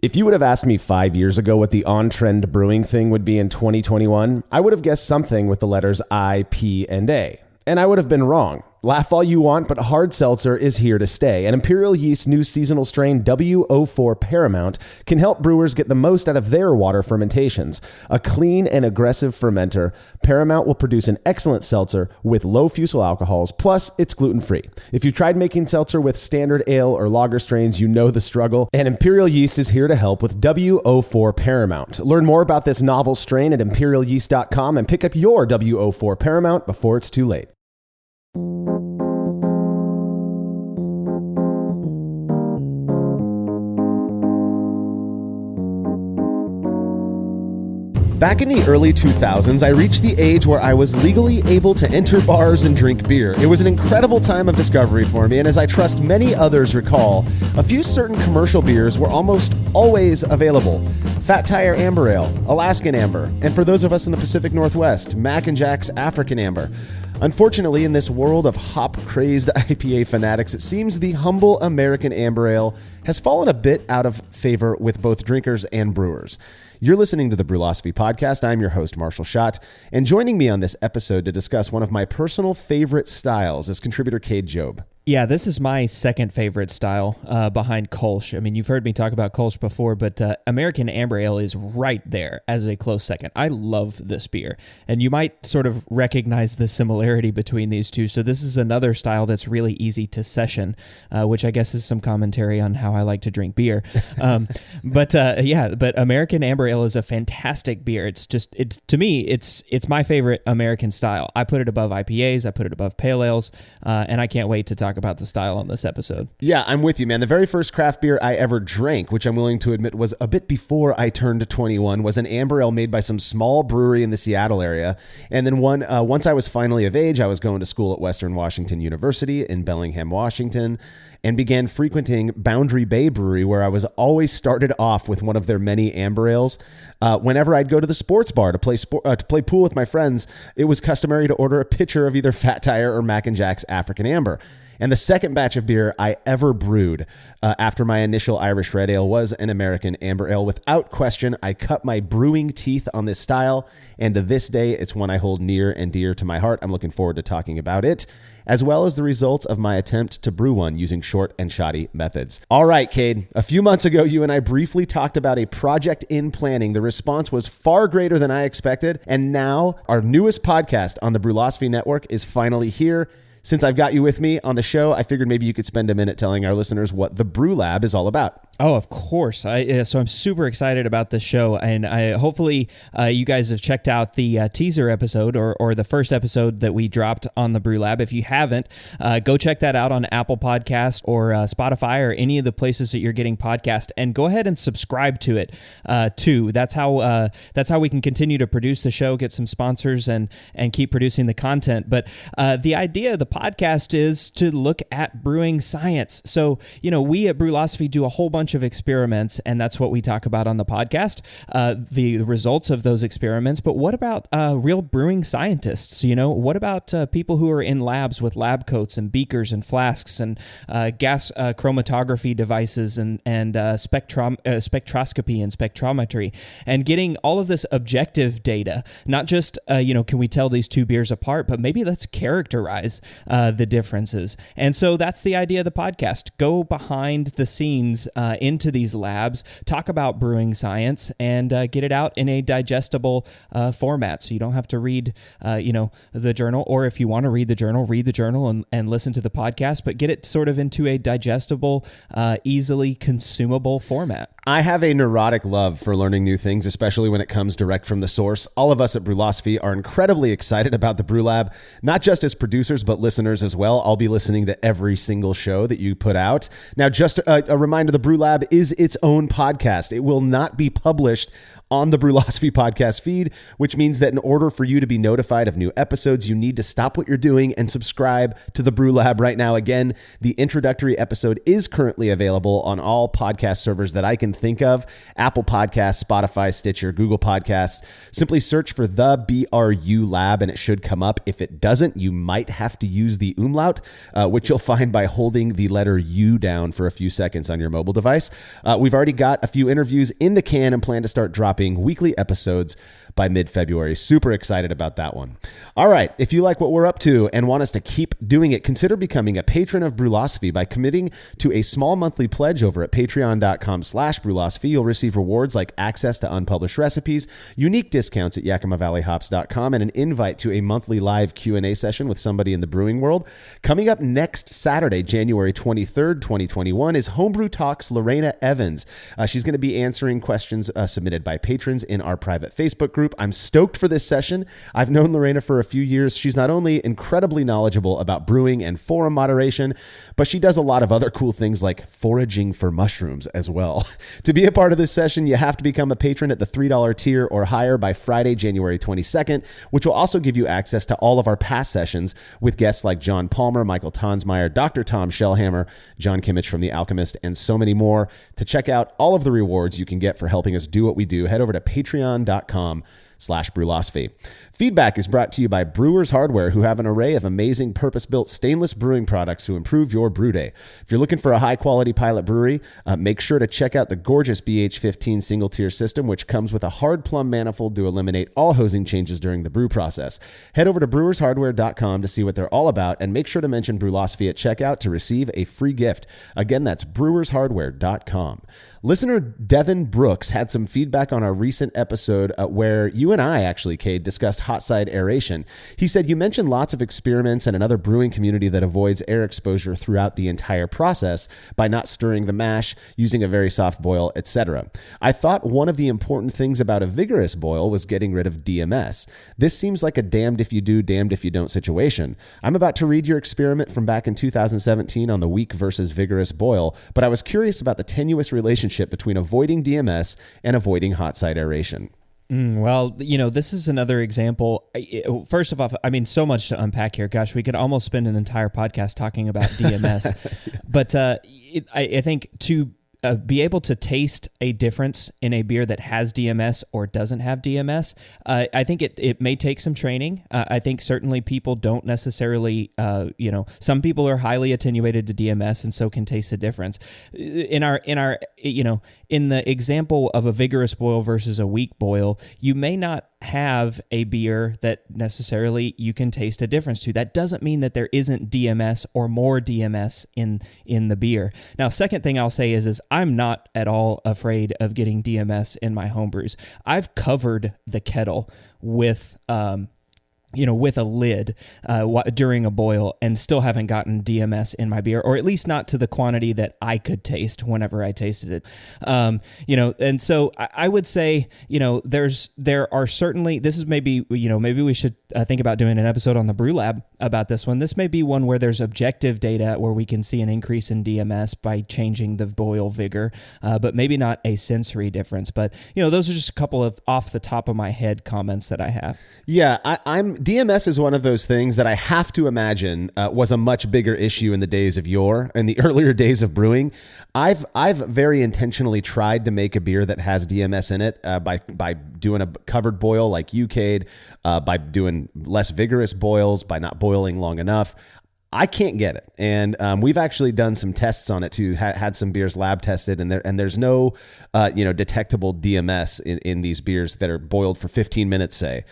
If you would have asked me 5 years ago what the on-trend brewing thing would be in 2021, I would have guessed something with the letters I, P, and A. And I would have been wrong. Laugh all you want, but hard seltzer is here to stay. And Imperial Yeast's new seasonal strain W04 Paramount can help brewers get the most out of their water fermentations. A clean and aggressive fermenter, Paramount will produce an excellent seltzer with low fusel alcohols, plus it's gluten-free. If you tried making seltzer with standard ale or lager strains, you know the struggle, and Imperial Yeast is here to help with W04 Paramount. Learn more about this novel strain at imperialyeast.com and pick up your W04 Paramount before it's too late. Back in the early 2000s, I reached the age where I was legally able to enter bars and drink beer. It was an incredible time of discovery for me, and as I trust many others recall, a few certain commercial beers were almost always available. Fat Tire Amber Ale, Alaskan Amber, and for those of us in the Pacific Northwest, Mac and Jack's African Amber. Unfortunately, in this world of hop-crazed IPA fanatics, it seems the humble American Amber Ale has fallen a bit out of favor with both drinkers and brewers. You're listening to the Brewlosophy Podcast. I'm your host, Marshall Schott, and joining me on this episode to discuss one of my personal favorite styles is contributor Cade Jobe. Yeah, this is my second favorite style behind Kolsch. I mean, you've heard me talk about Kolsch before, but American Amber Ale is right there as a close second. I love this beer, and you might sort of recognize the similarity between these two. So this is another style that's really easy to session, which I guess is some commentary on how I like to drink beer. But American Amber Ale is a fantastic beer. It's to me, it's my favorite American style. I put it above IPAs, I put it above pale ales, and I can't wait to talk about the style on this episode. Yeah, I'm with you, man. The very first craft beer I ever drank, which I'm willing to admit was a bit before I turned 21, was an amber ale made by some small brewery in the Seattle area. And then once I was finally of age, I was going to school at Western Washington University in Bellingham, Washington, and began frequenting Boundary Bay Brewery, where I was always started off with one of their many amber ales. Whenever I'd go to the sports bar to play pool with my friends, it was customary to order a pitcher of either Fat Tire or Mac and Jack's African Amber. And the second batch of beer I ever brewed after my initial Irish Red Ale was an American Amber Ale. Without question, I cut my brewing teeth on this style, and to this day, it's one I hold near and dear to my heart. I'm looking forward to talking about it, as well as the results of my attempt to brew one using short and shoddy methods. All right, Cade, a few months ago, you and I briefly talked about a project in planning. The response was far greater than I expected, and now our newest podcast on the Brewlosophy Network is finally here. Since I've got you with me on the show, I figured maybe you could spend a minute telling our listeners what the Brew Lab is all about. Oh, of course. So I'm super excited about this show, and hopefully you guys have checked out the teaser episode or the first episode that we dropped on the Brew Lab. If you haven't, go check that out on Apple Podcasts or Spotify or any of the places that you're getting podcasts, and go ahead and subscribe to it too. That's how we can continue to produce the show, get some sponsors, and keep producing the content. But the idea of the podcast is to look at brewing science. So, we at Brewlosophy do a whole bunch of experiments, and that's what we talk about on the podcast, the results of those experiments. But what about real brewing scientists? What about people who are in labs with lab coats and beakers and flasks and gas chromatography devices and spectroscopy and spectrometry, and getting all of this objective data, not just, can we tell these two beers apart, but maybe let's characterize the differences. And so that's the idea of the podcast. Go behind the scenes into these labs, talk about brewing science, and get it out in a digestible format. So you don't have to read, the journal, or if you want to read the journal and listen to the podcast, but get it sort of into a digestible, easily consumable format. I have a neurotic love for learning new things, especially when it comes direct from the source. All of us at Brewlosophy are incredibly excited about the Brew Lab, not just as producers, but listeners as well. I'll be listening to every single show that you put out. Now, just a reminder, the Brew Lab is its own podcast. It will not be published on the Brewlosophy podcast feed, which means that in order for you to be notified of new episodes, you need to stop what you're doing and subscribe to the Brew Lab right now. Again, the introductory episode is currently available on all podcast servers that I can think of: Apple Podcasts, Spotify, Stitcher, Google Podcasts. Simply search for the BRU Lab and it should come up. If it doesn't, you might have to use the umlaut, which you'll find by holding the letter U down for a few seconds on your mobile device. We've already got a few interviews in the can and plan to start dropping weekly episodes by mid-February. Super excited about that one. All right, if you like what we're up to and want us to keep doing it, consider becoming a patron of Brewlosophy by committing to a small monthly pledge over at patreon.com/Brewlosophy. You'll receive rewards like access to unpublished recipes, unique discounts at YakimaValleyHops.com, and an invite to a monthly live Q&A session with somebody in the brewing world. Coming up next Saturday, January 23rd, 2021, is Homebrew Talks Lorena Evans. She's going to be answering questions submitted by patrons in our private Facebook group. I'm stoked for this session. I've known Lorena for a few years. She's not only incredibly knowledgeable about brewing and forum moderation, but she does a lot of other cool things like foraging for mushrooms as well. To be a part of this session, you have to become a patron at the $3 tier or higher by Friday, January 22nd, which will also give you access to all of our past sessions with guests like John Palmer, Michael Tonsmeyer, Dr. Tom Shellhammer, John Kimmich from The Alchemist, and so many more. To check out all of the rewards you can get for helping us do what we do, head over to patreon.com/Brewlosophy. Feedback is brought to you by Brewers Hardware, who have an array of amazing purpose-built stainless brewing products to improve your brew day. If you're looking for a high-quality pilot brewery, make sure to check out the gorgeous BH15 single-tier system, which comes with a hard plumb manifold to eliminate all hosing changes during the brew process. Head over to brewershardware.com to see what they're all about, and make sure to mention Brewlosophy at checkout to receive a free gift. Again, that's brewershardware.com. Listener Devin Brooks had some feedback on our recent episode where you and I actually, Cade, discussed hot side aeration. He said, you mentioned lots of experiments and another brewing community that avoids air exposure throughout the entire process by not stirring the mash, using a very soft boil, etc. I thought one of the important things about a vigorous boil was getting rid of DMS. This seems like a damned if you do, damned if you don't situation. I'm about to read your experiment from back in 2017 on the weak versus vigorous boil, but I was curious about the tenuous relationship between avoiding DMS and avoiding hot side aeration. Well, this is another example. First of all, I mean, so much to unpack here. Gosh, we could almost spend an entire podcast talking about DMS. But I think to be able to taste a difference in a beer that has DMS or doesn't have DMS, I think it may take some training. I think certainly people don't necessarily, some people are highly attenuated to DMS and so can taste the difference. In the example of a vigorous boil versus a weak boil, you may not have a beer that necessarily you can taste a difference to. That doesn't mean that there isn't DMS or more DMS in the beer. Now, second thing I'll say is I'm not at all afraid of getting DMS in my homebrews. I've covered the kettle with with a lid during a boil and still haven't gotten DMS in my beer, or at least not to the quantity that I could taste whenever I tasted it. And so I would say, there are certainly, this is maybe we should think about doing an episode on the Brew Lab about this one. This may be one where there's objective data where we can see an increase in DMS by changing the boil vigor, but maybe not a sensory difference. But, those are just a couple of off the top of my head comments that I have. Yeah, DMS is one of those things that I have to imagine was a much bigger issue in the days of yore, in the earlier days of brewing. I've very intentionally tried to make a beer that has DMS in it by doing a covered boil like you, Cade, by doing less vigorous boils, by not boiling long enough. I can't get it. And we've actually done some tests on it too, had some beers lab tested, and there's no detectable DMS in these beers that are boiled for 15 minutes, say.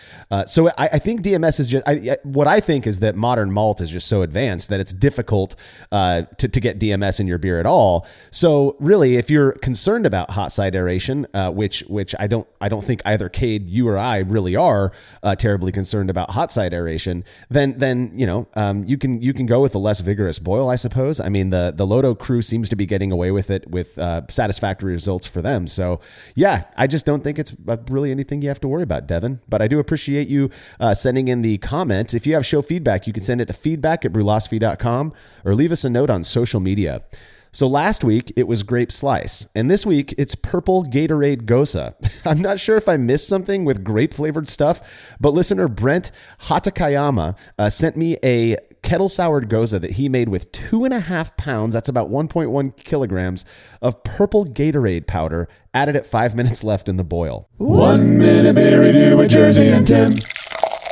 So I think DMS is just, what I think is that modern malt is just so advanced that it's difficult to get DMS in your beer at all. So really, if you're concerned about hot side aeration, which I don't think either Cade, you or I really are terribly concerned about hot side aeration, then you can go with a less vigorous boil, I suppose. I mean, the Lodo crew seems to be getting away with it with satisfactory results for them. So yeah, I just don't think it's really anything you have to worry about, Devin. But I do appreciate you sending in the comment. If you have show feedback, you can send it to feedback@brewlosophy.com or leave us a note on social media. So last week it was grape slice, and this week it's purple Gatorade Gosa. I'm not sure if I missed something with grape flavored stuff, but listener Brent Hatakayama sent me a kettle soured Goza that he made with 2.5 pounds, that's about 1.1 kilograms, of purple Gatorade powder, added at 5 minutes left in the boil. 1 minute beer review with Jersey and Tim.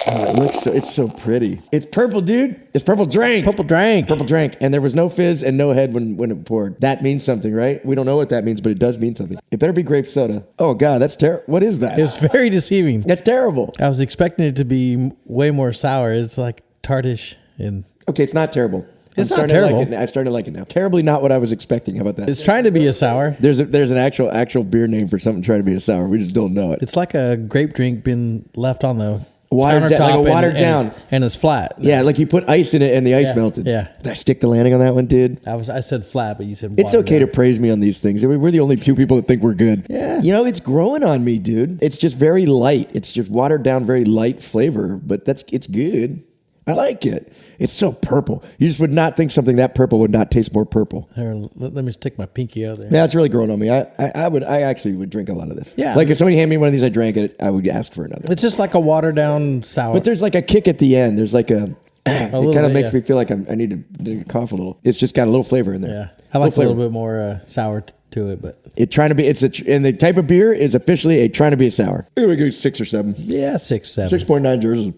Oh, it's so pretty. It's purple, dude. It's purple drink. Purple drink. Purple drink. And there was no fizz and no head when it poured. That means something, right? We don't know what that means, but it does mean something. It better be grape soda. Oh, God, that's terrible. What is that? It was very deceiving. That's terrible. I was expecting it to be way more sour. It's like tartish. Okay, it's not terrible. It's not terrible. I'm starting to like it now. Terribly not what I was expecting. How about that? It's trying to be a sour. There's an actual beer name for something trying to be a sour. We just don't know it. It's like a grape drink being left on the Watered down, like a watered down. And it's flat. Yeah, like you put ice in it and the ice melted. Yeah. Did I stick the landing on that one, dude? I said flat, but you said it's okay to praise me on these things. I mean, we're the only few people that think we're good. Yeah. You know, it's growing on me, dude. It's just very light. It's just watered down, very light flavor, but it's good. I like it. It's so purple. You just would not think something that purple would not taste more purple. Here, let me stick my pinky out there. Yeah, it's really growing on me. I actually would drink a lot of this. Yeah. Like if somebody handed me one of these, I drank it, I would ask for another. It's just like a watered down sour. But there's like a kick at the end. There's like it kind of makes me feel like I need to cough a little. It's just got a little flavor in there. Yeah. I like a little bit more sour to it, but and the type of beer is officially trying to be a sour. Here we go, 6 or 7. Yeah, 6, 7. 6.9 Jersey.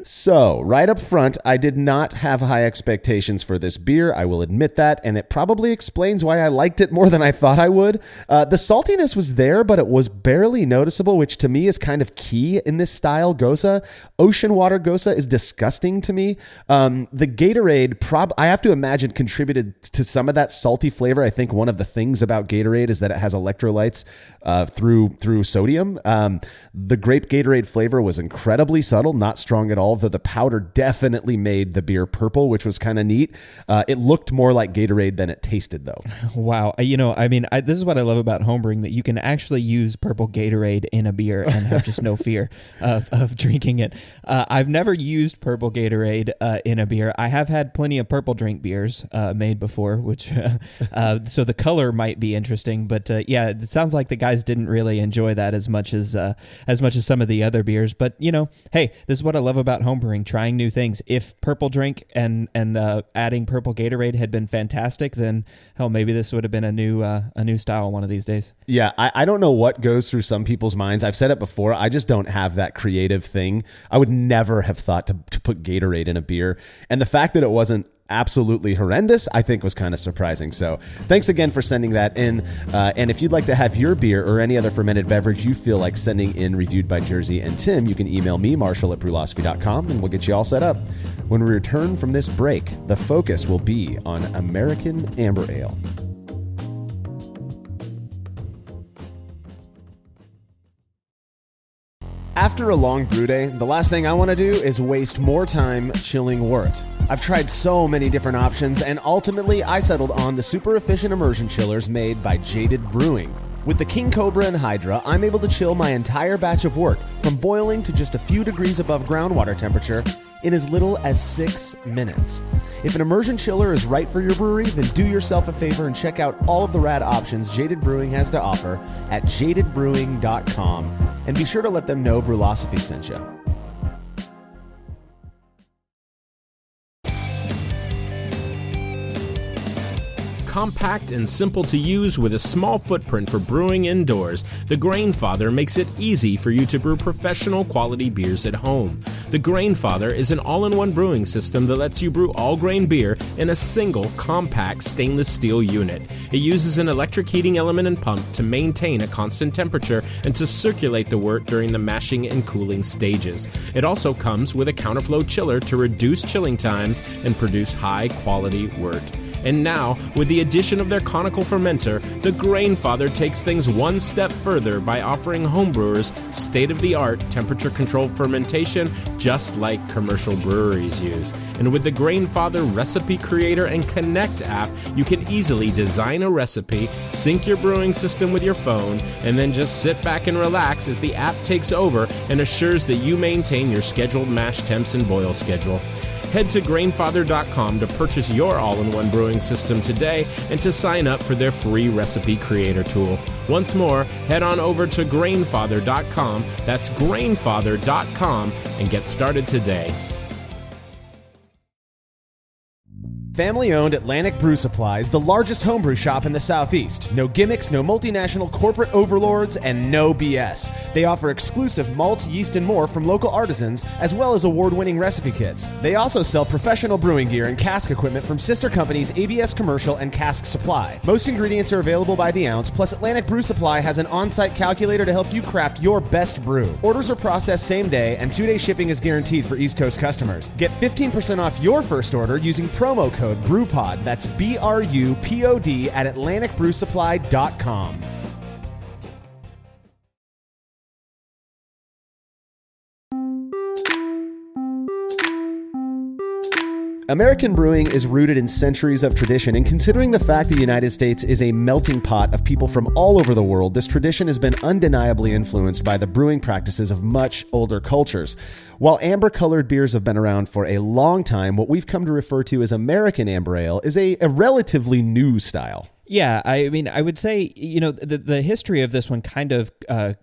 So, right up front, I did not have high expectations for this beer. I will admit that, and it probably explains why I liked it more than I thought I would. The saltiness was there, but it was barely noticeable, which to me is kind of key in this style Gosa. Ocean water Gosa is disgusting to me. The Gatorade, I have to imagine, contributed to some of that salty flavor. I think one of the things about Gatorade is that it has electrolytes through sodium. The grape Gatorade flavor was incredibly subtle, not strong at all, though the powder definitely made the beer purple, which was kind of neat. It looked more like Gatorade than it tasted, though. Wow. This is what I love about homebrewing, that you can actually use purple Gatorade in a beer and have just no fear of drinking it. I've never used purple Gatorade in a beer. I have had plenty of purple drink beers made before, which so the color might be interesting, but yeah, it sounds like the guys didn't really enjoy that as much as some of the other beers. But hey, this is what I love about homebrewing, trying new things. If purple drink and adding purple Gatorade had been fantastic, then hell, maybe this would have been a new style one of these days. Yeah, I don't know what goes through some people's minds. I've said it before. I just don't have that creative thing. I would never have thought to put Gatorade in a beer, and the fact that it wasn't absolutely horrendous, I think was kind of surprising. So thanks again for sending that in. And if you'd like to have your beer or any other fermented beverage you feel like sending in reviewed by Jersey and Tim, you can email me, Marshall@brewlosophy.com, and we'll get you all set up. When we return from this break, the focus will be on American Amber Ale. After a long brew day, the last thing I want to do is waste more time chilling wort. I've tried so many different options, and ultimately I settled on the super efficient immersion chillers made by Jaded Brewing. With the King Cobra and Hydra, I'm able to chill my entire batch of wort from boiling to just a few degrees above groundwater temperature in as little as 6 minutes. If an immersion chiller is right for your brewery, then do yourself a favor and check out all of the rad options Jaded Brewing has to offer at jadedbrewing.com. And be sure to let them know Brewlosophy sent you. Compact and simple to use with a small footprint for brewing indoors, the Grainfather makes it easy for you to brew professional quality beers at home. The Grainfather is an all-in-one brewing system that lets you brew all-grain beer in a single, compact stainless steel unit. It uses an electric heating element and pump to maintain a constant temperature and to circulate the wort during the mashing and cooling stages. It also comes with a counterflow chiller to reduce chilling times and produce high-quality wort. And now, with the addition of their conical fermenter, the Grainfather takes things one step further by offering homebrewers state-of-the-art temperature-controlled fermentation just like commercial breweries use. And with the Grainfather Recipe Creator and Connect app, you can easily design a recipe, sync your brewing system with your phone, and then just sit back and relax as the app takes over and assures that you maintain your scheduled mash temps and boil schedule. Head to grainfather.com to purchase your all-in-one brewing system today and to sign up for their free recipe creator tool. Once more, head on over to grainfather.com, that's grainfather.com, and get started today. Family-owned Atlantic Brew Supply is the largest homebrew shop in the Southeast. No gimmicks, no multinational corporate overlords, and no BS. They offer exclusive malts, yeast, and more from local artisans, as well as award-winning recipe kits. They also sell professional brewing gear and cask equipment from sister companies ABS Commercial and Cask Supply. Most ingredients are available by the ounce, plus Atlantic Brew Supply has an on-site calculator to help you craft your best brew. Orders are processed same day, and 2-day shipping is guaranteed for East Coast customers. Get 15% off your first order using promo code BREWPOD, that's BRUPOD, at AtlanticBrewSupply.com. American brewing is rooted in centuries of tradition, and considering the fact the United States is a melting pot of people from all over the world, this tradition has been undeniably influenced by the brewing practices of much older cultures. While amber-colored beers have been around for a long time, what we've come to refer to as American Amber Ale is a relatively new style. Yeah, I mean, I would say, the history of this one kind of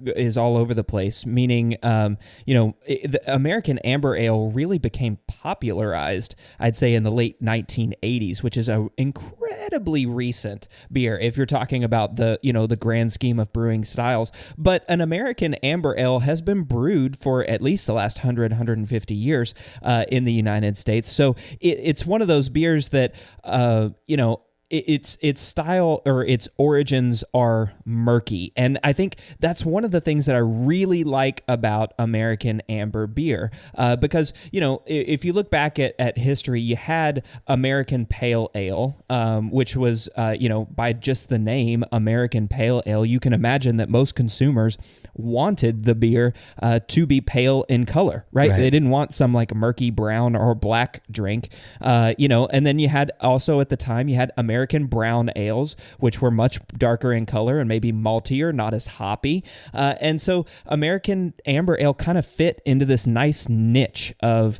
is all over the place, meaning, the American Amber Ale really became popularized, I'd say, in the late 1980s, which is an incredibly recent beer if you're talking about the grand scheme of brewing styles. But an American Amber Ale has been brewed for at least the last 150 years in the United States. So it's one of those beers that, its style or its origins are murky. And I think that's one of the things that I really like about American Amber beer. Because, if you look back at history, you had American Pale Ale, which was, by just the name American Pale Ale, you can imagine that most consumers wanted the beer to be pale in color, right? They didn't want some like murky brown or black drink, and then you had also at the time, you had American brown ales, which were much darker in color and maybe maltier, not as hoppy. And so American Amber Ale kind of fit into this nice niche of,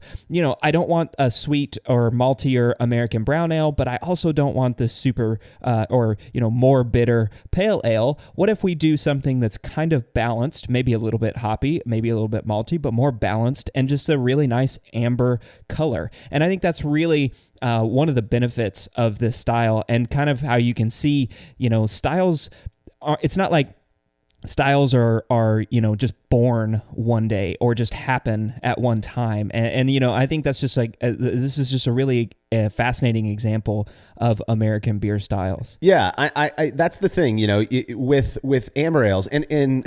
I don't want a sweet or maltier American brown ale, but I also don't want this super more bitter pale ale. What if we do something that's kind of balanced, maybe a little bit hoppy, maybe a little bit malty, but more balanced and just a really nice amber color? And I think that's really one of the benefits of this style, and kind of how you can see, styles are, it's not like styles are just born one day or just happen at one time. And I think that's just like, this is just a really fascinating example of American beer styles. Yeah, I that's the thing, with amber ales, and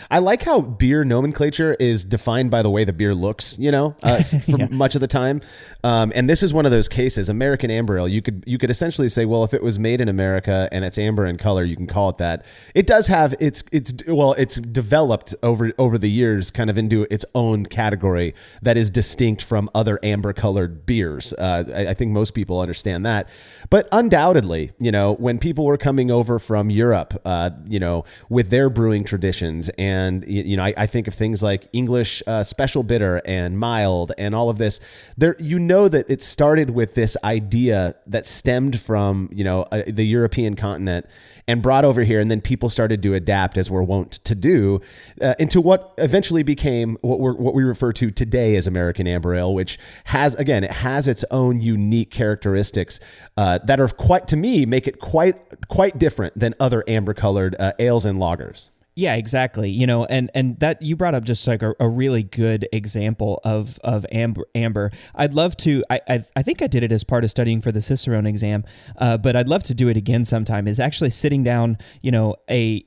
I like how beer nomenclature is defined by the way the beer looks, for much of the time. And this is one of those cases. American Amber Ale, you could essentially say, well, if it was made in America and it's amber in color, you can call it that. It does have it's developed over the years kind of into its own category that is distinct from other amber colored beers. I think most people understand that. But undoubtedly, when people were coming over from Europe, with their brewing traditions, and, I think of things like English special bitter and mild and all of this, that it started with this idea that stemmed from, the European continent and brought over here. And then people started to adapt, as we're wont to do, into what eventually became what we refer to today as American Amber Ale, which has its own unique characteristics that are make it quite different than other amber colored ales and lagers. Yeah, exactly. And that you brought up just like a really good example of amber. I'd love to. I think I did it as part of studying for the Cicerone exam, but I'd love to do it again sometime. Is actually sitting down, a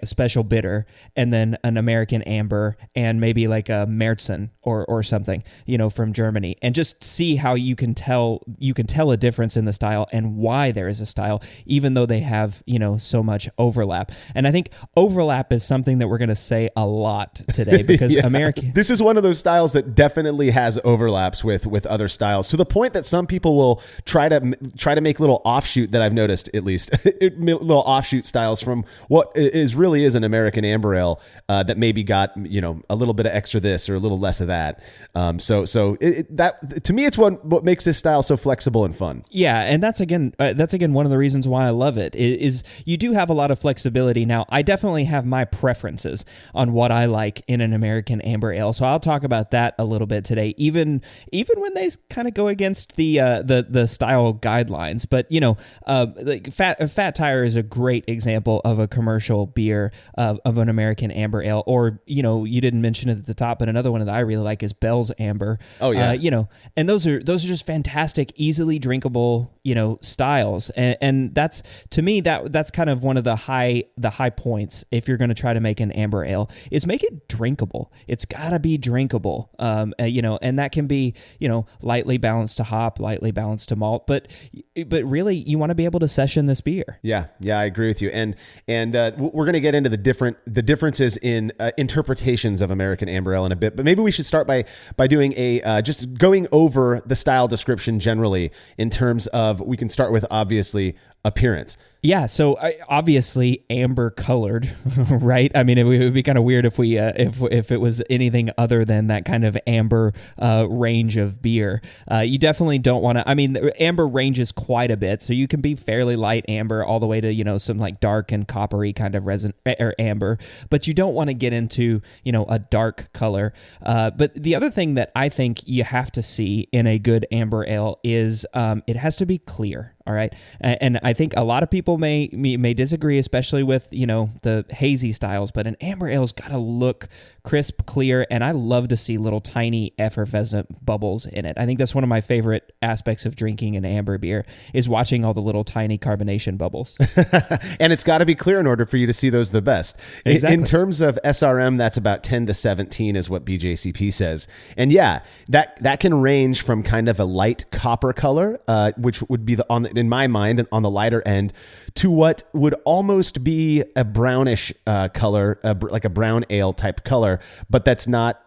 special bitter and then an American amber and maybe like a Märzen or something, from Germany, and just see how you can tell a difference in the style and why there is a style, even though they have so much overlap. And I think overlap overlap is something that we're going to say a lot today because American. This is one of those styles that definitely has overlaps with other styles, to the point that some people will try to make little offshoot, that I've noticed at least, little offshoot styles from what really is an American amber ale that maybe got a little bit of extra this or a little less of that. So that to me, it's what makes this style so flexible and fun. Yeah, and that's again one of the reasons why I love it is you do have a lot of flexibility. Now, I definitely have my preferences on what I like in an American amber ale, so I'll talk about that a little bit today. Even when they kind of go against the style guidelines, but like Fat Tire is a great example of a commercial beer of an American amber ale. Or you didn't mention it at the top, but another one that I really like is Bell's Amber. Oh yeah, and those are just fantastic, easily drinkable styles, and that's, to me, that's kind of one of the high points if you're going to try to make an amber ale, is make it drinkable. It's got to be drinkable, and that can be lightly balanced to hop, lightly balanced to malt, but really you want to be able to session this beer. Yeah, I agree with you, and we're going to get into the differences in interpretations of American amber ale in a bit, but maybe we should start by doing just going over the style description generally, in terms of, we can start with, obviously, appearance. Yeah, so obviously amber colored, right? I mean, it would be kind of weird if we if it was anything other than that kind of amber range of beer. You definitely don't want to. I mean, amber ranges quite a bit, so you can be fairly light amber all the way to some like dark and coppery kind of resin or amber, but you don't want to get into a dark color. But the other thing that I think you have to see in a good amber ale is it has to be clear. All right. And I think a lot of people may disagree, especially with, the hazy styles, but an amber ale's got to look crisp, clear, and I love to see little tiny effervescent bubbles in it. I think that's one of my favorite aspects of drinking an amber beer, is watching all the little tiny carbonation bubbles. And it's got to be clear in order for you to see those the best. Exactly. In terms of SRM, that's about 10 to 17 is what BJCP says. And yeah, that can range from kind of a light copper color, which would be in my mind, on the lighter end, to what would almost be a brownish color, like a brown ale type color, but that's not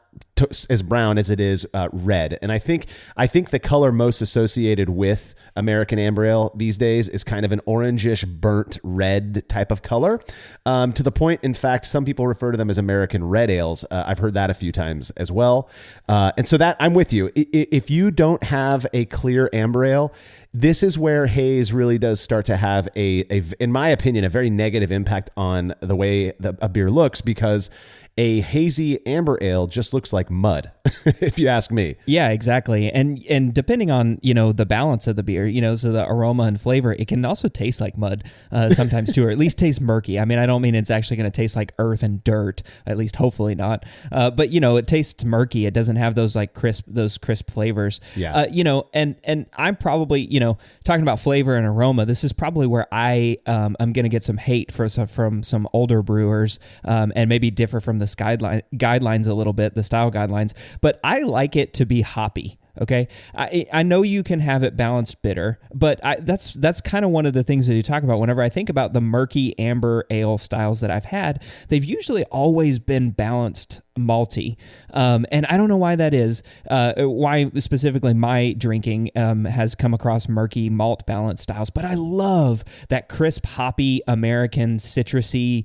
as brown as it is red. And I think the color most associated with American amber ale these days is kind of an orangish burnt red type of color, to the point, in fact, some people refer to them as American red ales. I've heard that a few times as well. And so that, I'm with you. If you don't have a clear amber ale, this is where haze really does start to have in my opinion, a very negative impact on the way a beer looks, because a hazy amber ale just looks like mud, if you ask me. Yeah, exactly. And depending on, the balance of the beer, so the aroma and flavor, it can also taste like mud sometimes too, or at least taste murky. I mean, I don't mean it's actually going to taste like earth and dirt, at least hopefully not. But, it tastes murky. It doesn't have those crisp flavors. Yeah. And I'm probably, talking about flavor and aroma, this is probably where I'm going to get some hate from some older brewers, and maybe differ from the guidelines a little bit, the style guidelines, but I like it to be hoppy. Okay, I know you can have it balanced bitter, but that's kind of one of the things that you talk about. Whenever I think about the murky amber ale styles that I've had, they've usually always been balanced malty, and I don't know why that is. Why specifically my drinking has come across murky malt balanced styles, but I love that crisp, hoppy, American, citrusy,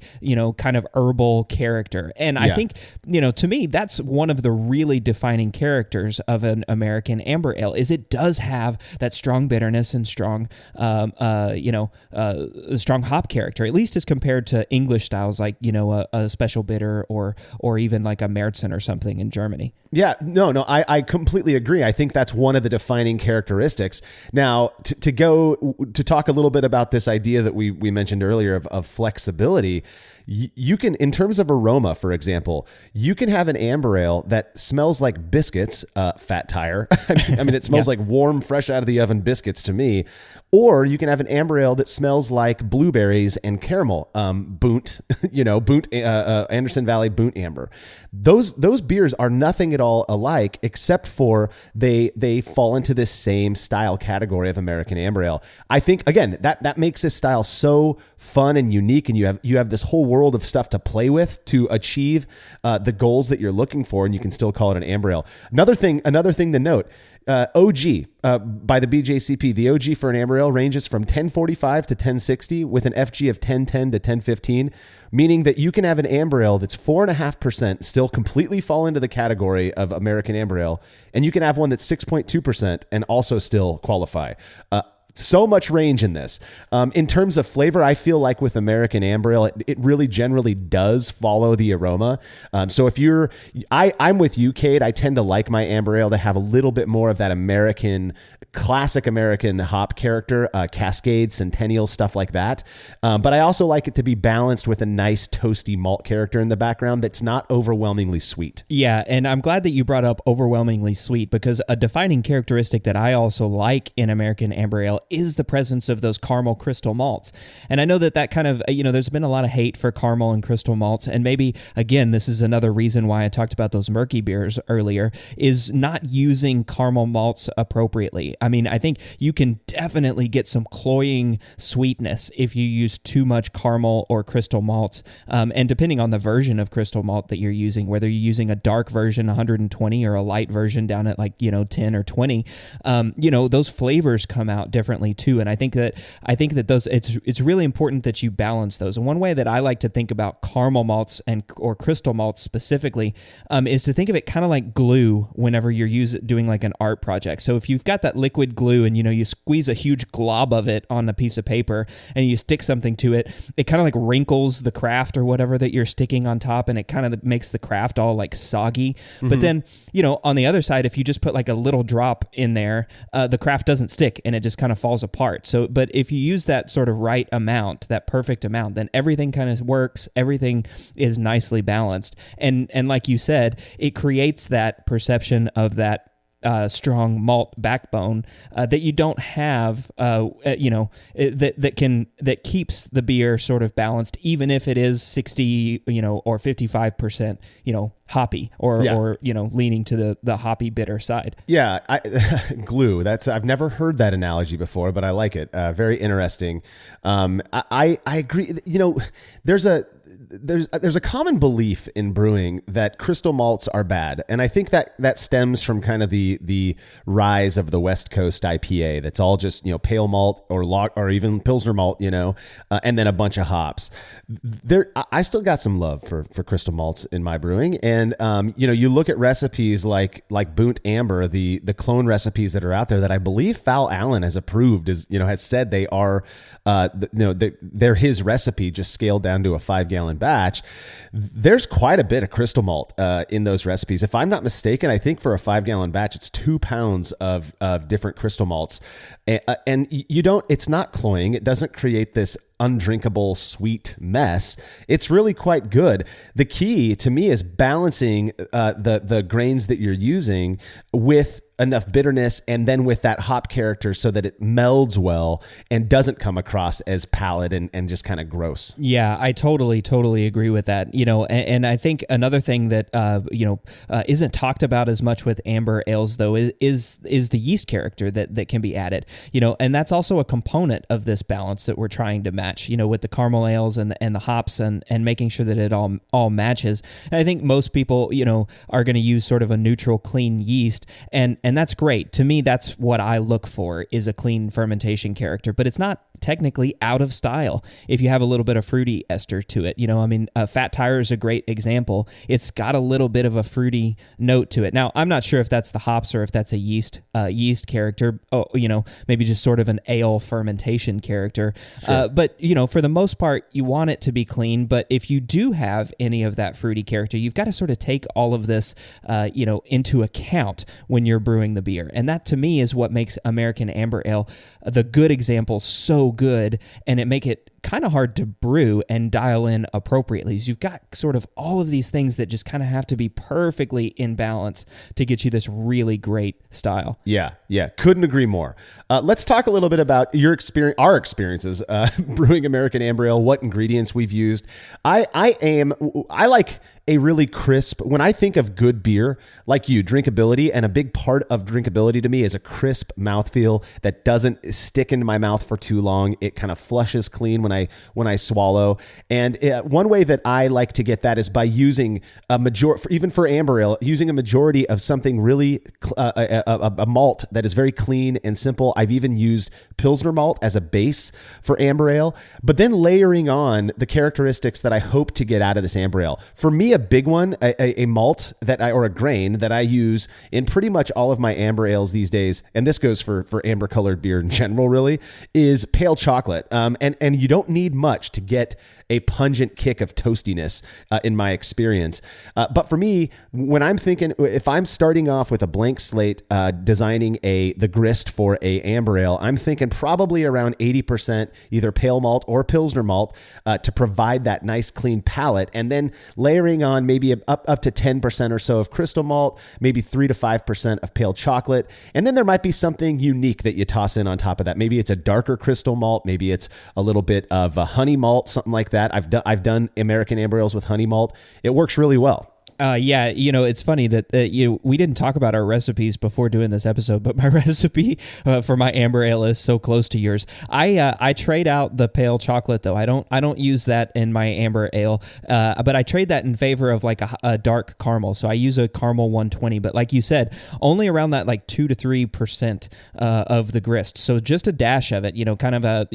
kind of herbal character, and I think to me that's one of the really defining characters of an American amber ale, is it does have that strong bitterness and strong strong hop character, at least as compared to English styles like a special bitter or even like a Märzen or something in Germany. Yeah, no, I completely agree. I think that's one of the defining characteristics. Now, to talk a little bit about this idea that we mentioned earlier of flexibility, you can, in terms of aroma, for example, you can have an amber ale that smells like biscuits, Fat Tire. I mean, it smells like warm, fresh out of the oven biscuits to me. Or you can have an amber ale that smells like blueberries and caramel, Bunt, Anderson Valley Bunt Amber. Those beers are nothing at all alike, except for they fall into this same style category of American amber ale. I think, again, that makes this style so fun and unique, and you have this whole world world of stuff to play with to achieve the goals that you're looking for, and you can still call it an amber ale. Another thing to note. OG by the BJCP, the OG for an amber ale ranges from 1045 to 1060 with an FG of 1010 to 1015, meaning that you can have an amber ale that's 4.5% still completely fall into the category of American amber ale, and you can have one that's 6.2% and also still qualify. So much range in this. In terms of flavor, I feel like with American amber ale, it really generally does follow the aroma. So if I'm with you, Cade. I tend to like my amber ale to have a little bit more of that classic American hop character, Cascade, Centennial, stuff like that. But I also like it to be balanced with a nice toasty malt character in the background that's not overwhelmingly sweet. Yeah, and I'm glad that you brought up overwhelmingly sweet, because a defining characteristic that I also like in American amber ale is the presence of those caramel crystal malts. And I know that kind of, there's been a lot of hate for caramel and crystal malts. And maybe, again, this is another reason why I talked about those murky beers earlier, is not using caramel malts appropriately. I mean, I think you can definitely get some cloying sweetness if you use too much caramel or crystal malts. And depending on the version of crystal malt that you're using, whether you're using a dark version, 120, or a light version down at 10 or 20, those flavors come out differently too. And I think that those, it's really important that you balance those. And one way that I like to think about caramel malts or crystal malts specifically is to think of it kind of like glue whenever you're doing like an art project. So if you've got that liquid glue and you squeeze a huge glob of it on a piece of paper and you stick something to it, it kind of like wrinkles the craft or whatever that you're sticking on top, and it kind of makes the craft all like soggy. Mm-hmm. But then, on the other side, if you just put like a little drop in there, the craft doesn't stick and it just kind of falls apart. So, but if you use that sort of right amount, that perfect amount, then everything kind of works. Everything is nicely balanced. And like you said, it creates that perception of that strong malt backbone that you don't have, that keeps the beer sort of balanced, even if it is 60, or 55%, hoppy or leaning to the hoppy bitter side. Yeah, glue. I've never heard that analogy before, but I like it. Very interesting. I agree. There's a common belief in brewing that crystal malts are bad, and I think that stems from kind of the rise of the West Coast IPA. That's all just pale malt or even Pilsner malt, and then a bunch of hops. I still got some love for crystal malts in my brewing, and you look at recipes like Boont Amber, the clone recipes that are out there that I believe Fal Allen has approved, has said they are, they're his recipe just scaled down to a 5-gallon batch. There's quite a bit of crystal malt in those recipes. If I'm not mistaken, I think for a 5-gallon batch, it's 2 pounds of different crystal malts. And it's not cloying. It doesn't create this undrinkable sweet mess. It's really quite good. The key to me is balancing the grains that you're using with enough bitterness and then with that hop character so that it melds well and doesn't come across as pallid and just kind of gross. Yeah, I totally agree with that. And I think another thing that isn't talked about as much with amber ales though is the yeast character that can be added. And that's also a component of this balance that we're trying to match. With the caramel ales and the hops and making sure that it all matches. And I think most people are going to use sort of a neutral, clean yeast, and that's great. To me, that's what I look for, is a clean fermentation character. But it's not technically out of style if you have a little bit of fruity ester to it. Fat Tire is a great example. It's got a little bit of a fruity note to it. Now, I'm not sure if that's the hops or if that's a yeast character. Maybe just sort of an ale fermentation character. Sure. But for the most part, you want it to be clean. But if you do have any of that fruity character, you've got to sort of take all of this, into account when you're brewing the beer. And that to me is what makes American Amber Ale the good example so good, and it make it kind of hard to brew and dial in appropriately. So you've got sort of all of these things that just kind of have to be perfectly in balance to get you this really great style. Yeah. Couldn't agree more. Let's talk a little bit about our experiences brewing American Amber Ale, what ingredients we've used. I like a really crisp, when I think of good beer, like you, drinkability, and a big part of drinkability to me is a crisp mouthfeel that doesn't stick into my mouth for too long. It kind of flushes clean when when I swallow. And one way that I like to get that is by using even for amber ale, using a majority of something really a malt that is very clean and simple. I've even used Pilsner malt as a base for amber ale, but then layering on the characteristics that I hope to get out of this amber ale. For me, a big one, a malt or a grain that I use in pretty much all of my amber ales these days, and this goes for amber colored beer in general, really, is pale chocolate. And you don't need much to get a pungent kick of toastiness in my experience. But for me, when I'm thinking, if I'm starting off with a blank slate, designing the grist for a amber ale, I'm thinking probably around 80% either pale malt or Pilsner malt to provide that nice clean palate, and then layering on maybe up to 10% or so of crystal malt, maybe 3 to 5% of pale chocolate. And then there might be something unique that you toss in on top of that. Maybe it's a darker crystal malt, maybe it's a little bit of a honey malt, something like that. I've done American amber ales with honey malt. It works really well. Yeah, it's funny that we didn't talk about our recipes before doing this episode, but my recipe for my amber ale is so close to yours. I trade out the pale chocolate though. I don't use that in my amber ale, but I trade that in favor of like a dark caramel. So I use a caramel 120, but like you said, only around that like 2 to 3% of the grist. So just a dash of it. Kind of a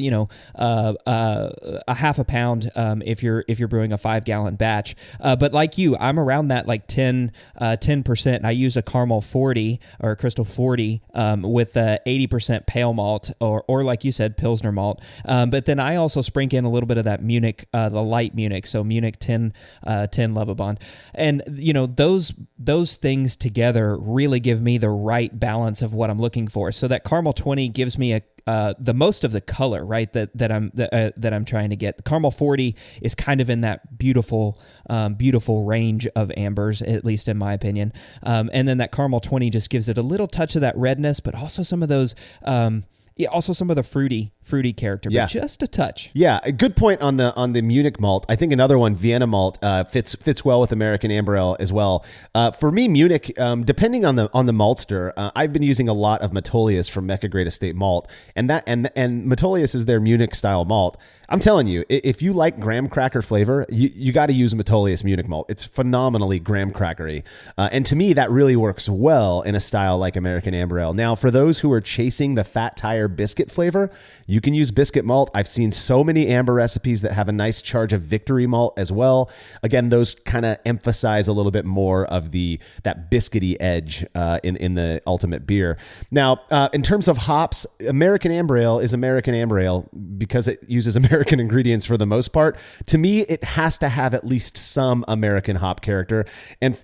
half a pound if you're brewing a 5-gallon batch. But like you, I'm around that like 10%. I use a caramel 40 or a crystal 40 with 80% pale malt or like you said, Pilsner malt. But then I also sprinkle in a little bit of that Munich, the light Munich. So Munich 10 Lovibond. And those things together really give me the right balance of what I'm looking for. So that caramel 20 gives me the most of the color, right? That I'm trying to get. The caramel 40 is kind of in that beautiful range of ambers, at least in my opinion. And then that caramel 20 just gives it a little touch of that redness, but also some of those. Also some of the fruity character, but just a touch. Yeah, a good point on the Munich malt. I think another one, Vienna malt, fits well with American amber ale as well. For me, Munich, depending on the maltster, I've been using a lot of Metolius from Mecca Great Estate Malt, and Metolius is their Munich style malt. I'm telling you, if you like graham cracker flavor, you got to use Metolius Munich malt. It's phenomenally graham crackery, and to me, that really works well in a style like American amber ale. Now, for those who are chasing the fat tire biscuit flavor, you can use biscuit malt. I've seen so many amber recipes that have a nice charge of victory malt as well. Again, those kind of emphasize a little bit more of that biscuity edge in the ultimate beer. Now, in terms of hops, American amber ale is American amber ale because it uses American ingredients for the most part. To me, it has to have at least some American hop character. And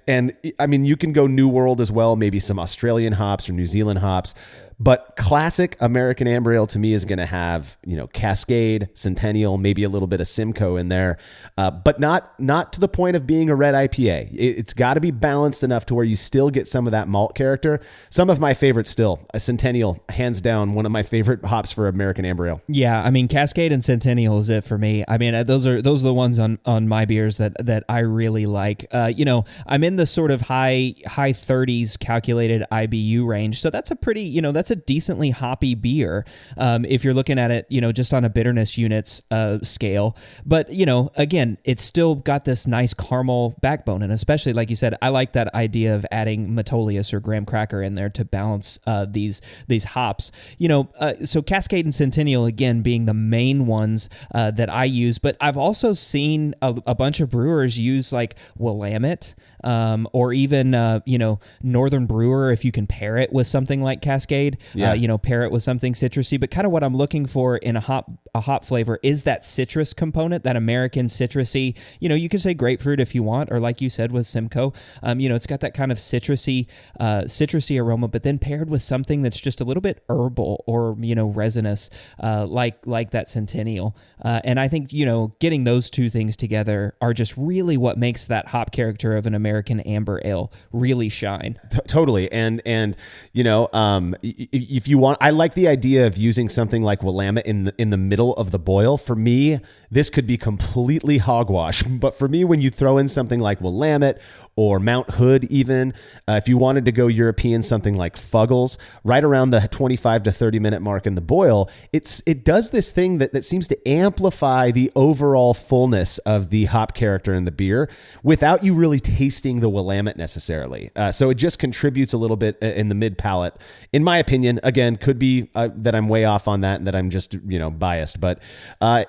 I mean, you can go New World as well, maybe some Australian hops or New Zealand hops. But classic American amber ale to me is going to have, Cascade, Centennial, maybe a little bit of Simcoe in there, but not to the point of being a red IPA. It's got to be balanced enough to where you still get some of that malt character. Some of my favorites still, a Centennial, hands down, one of my favorite hops for American amber ale. Yeah, I mean, Cascade and Centennial is it for me. I mean, those are the ones on my beers that I really like. I'm in the sort of high 30s calculated IBU range, so that's a pretty, that's a decently hoppy beer if you're looking at it, just on a bitterness units scale. But, again, it's still got this nice caramel backbone. And especially, like you said, I like that idea of adding Metolius or graham cracker in there to balance these hops. So Cascade and Centennial, again, being the main ones that I use. But I've also seen a bunch of brewers use like Willamette or even, Northern Brewer, if you can pair it with something like Cascade. Pair it with something citrusy. But kind of what I'm looking for in a hop flavor is that citrus component, that American citrusy. You can say grapefruit if you want, or like you said with Simcoe, it's got that kind of citrusy aroma, but then paired with something that's just a little bit herbal or resinous, like that Centennial. And I think getting those two things together are just really what makes that hop character of an American amber ale really shine. Totally, and if you want, I like the idea of using something like Willamette in the middle of the boil. For me, this could be completely hogwash, but for me, when you throw in something like Willamette or Mount Hood, even if you wanted to go European, something like Fuggles, right around the 25 to 30 minute mark in the boil, it does this thing that seems to amplify the overall fullness of the hop character in the beer without you really tasting the Willamette necessarily. So it just contributes a little bit in the mid palate, in my opinion. Again, could be that I'm way off on that and that I'm just biased. But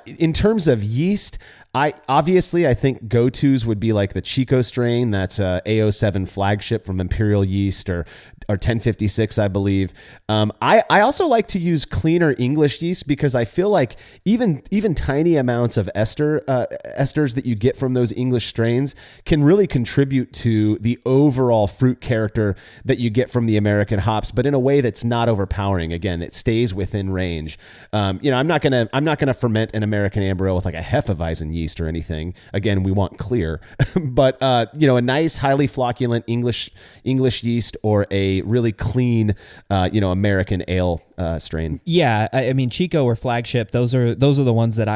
in terms of yeast, I think go-tos would be like the Chico strain. That's A07 flagship from Imperial Yeast or 1056, I believe. I also like to use cleaner English yeast because I feel like even tiny amounts of esters that you get from those English strains can really contribute to the overall fruit character that you get from the American hops, but in a way that's not overpowering. Again, it stays within range. I'm not gonna ferment an American amber ale with like a Hefeweizen yeast or anything. Again, we want clear, but a nice highly flocculent English yeast or a really clean American ale strain. Yeah, I mean Chico or flagship, those are the ones that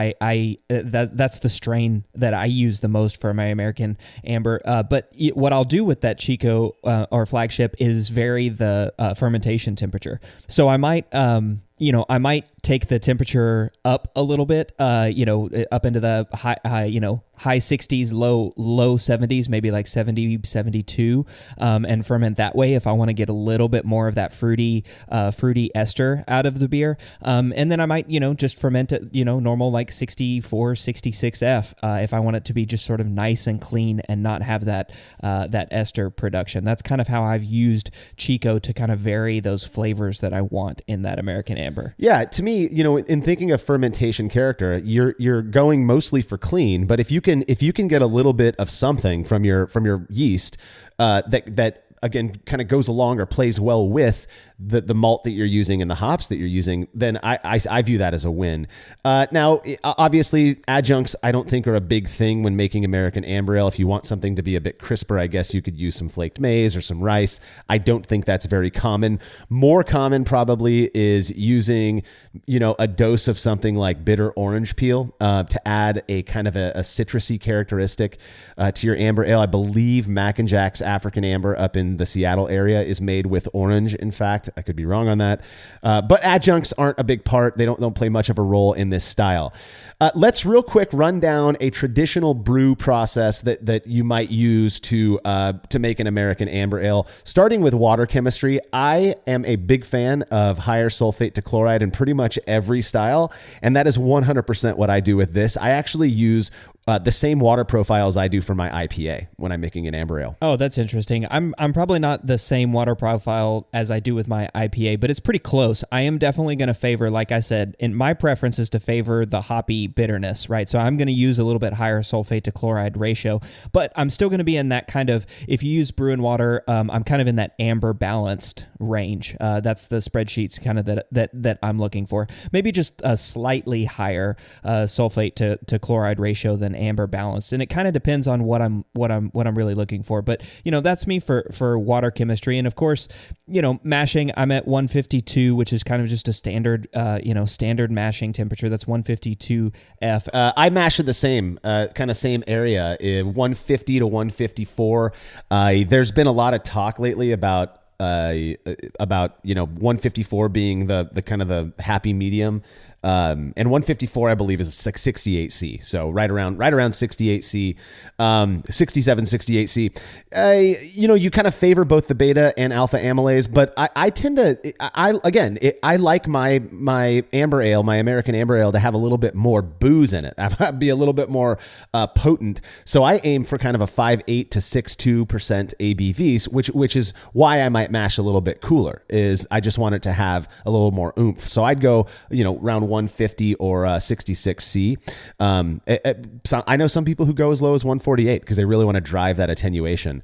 that's the strain that I use the most for my American amber. But what I'll do with that Chico or flagship is vary the fermentation temperature. So I might I might take the temperature up a little bit, up into the high 60s, low 70s, maybe like 70, 72, and ferment that way if I want to get a little bit more of that fruity ester out of the beer. And then I might, just ferment it, normal like 64, 66F if I want it to be just sort of nice and clean and not have that ester production. That's kind of how I've used Chico to kind of vary those flavors that I want in that American amber. Yeah, to me, in thinking of fermentation character, you're going mostly for clean, but if you can get a little bit of something from your yeast that again kind of goes along or plays well with the malt that you're using and the hops that you're using, then I view that as a win. Now, obviously, adjuncts I don't think are a big thing when making American amber ale. If you want something to be a bit crisper, I guess you could use some flaked maize or some rice. I don't think that's very common. More common probably is using, a dose of something like bitter orange peel to add a kind of a citrusy characteristic to your amber ale. I believe Mac and Jack's African amber up in the Seattle area is made with orange, in fact. I could be wrong on that. But adjuncts aren't a big part. They don't play much of a role in this style. Let's real quick run down a traditional brew process that you might use to make an American amber ale. Starting with water chemistry, I am a big fan of higher sulfate to chloride in pretty much every style, and that is 100% what I do with this. I actually use the same water profile as I do for my IPA when I'm making an amber ale. Oh, that's interesting. I'm probably not the same water profile as I do with my IPA, but it's pretty close. I am definitely going to favor, like I said, in my preference is to favor the hoppy bitterness, right? So I'm going to use a little bit higher sulfate to chloride ratio, but I'm still going to be in that kind of, if you use brew and water, I'm kind of in that amber balanced range. That's the spreadsheets kind of that I'm looking for. Maybe just a slightly higher sulfate to chloride ratio than amber balanced, and it kind of depends on what I'm really looking for. But that's me for water chemistry. And of course, mashing, I'm at 152, which is kind of just a standard standard mashing temperature. That's 152 F. I mash at the same kind of same area, 150 to 154. There's been a lot of talk lately about 154 being the kind of the happy medium. And 154, I believe, is like 68C. So right around 68C, 67, 68C. You kind of favor both the beta and alpha amylase, but I tend to, I like my amber ale, my American amber ale, to have a little bit more booze in it, be a little bit more potent. So I aim for kind of a 5.8 to 6.2% ABVs, which is why I might mash a little bit cooler. Is I just want it to have a little more oomph. So I'd go, around around 150 or 66C. So I know some people who go as low as 148 because they really want to drive that attenuation.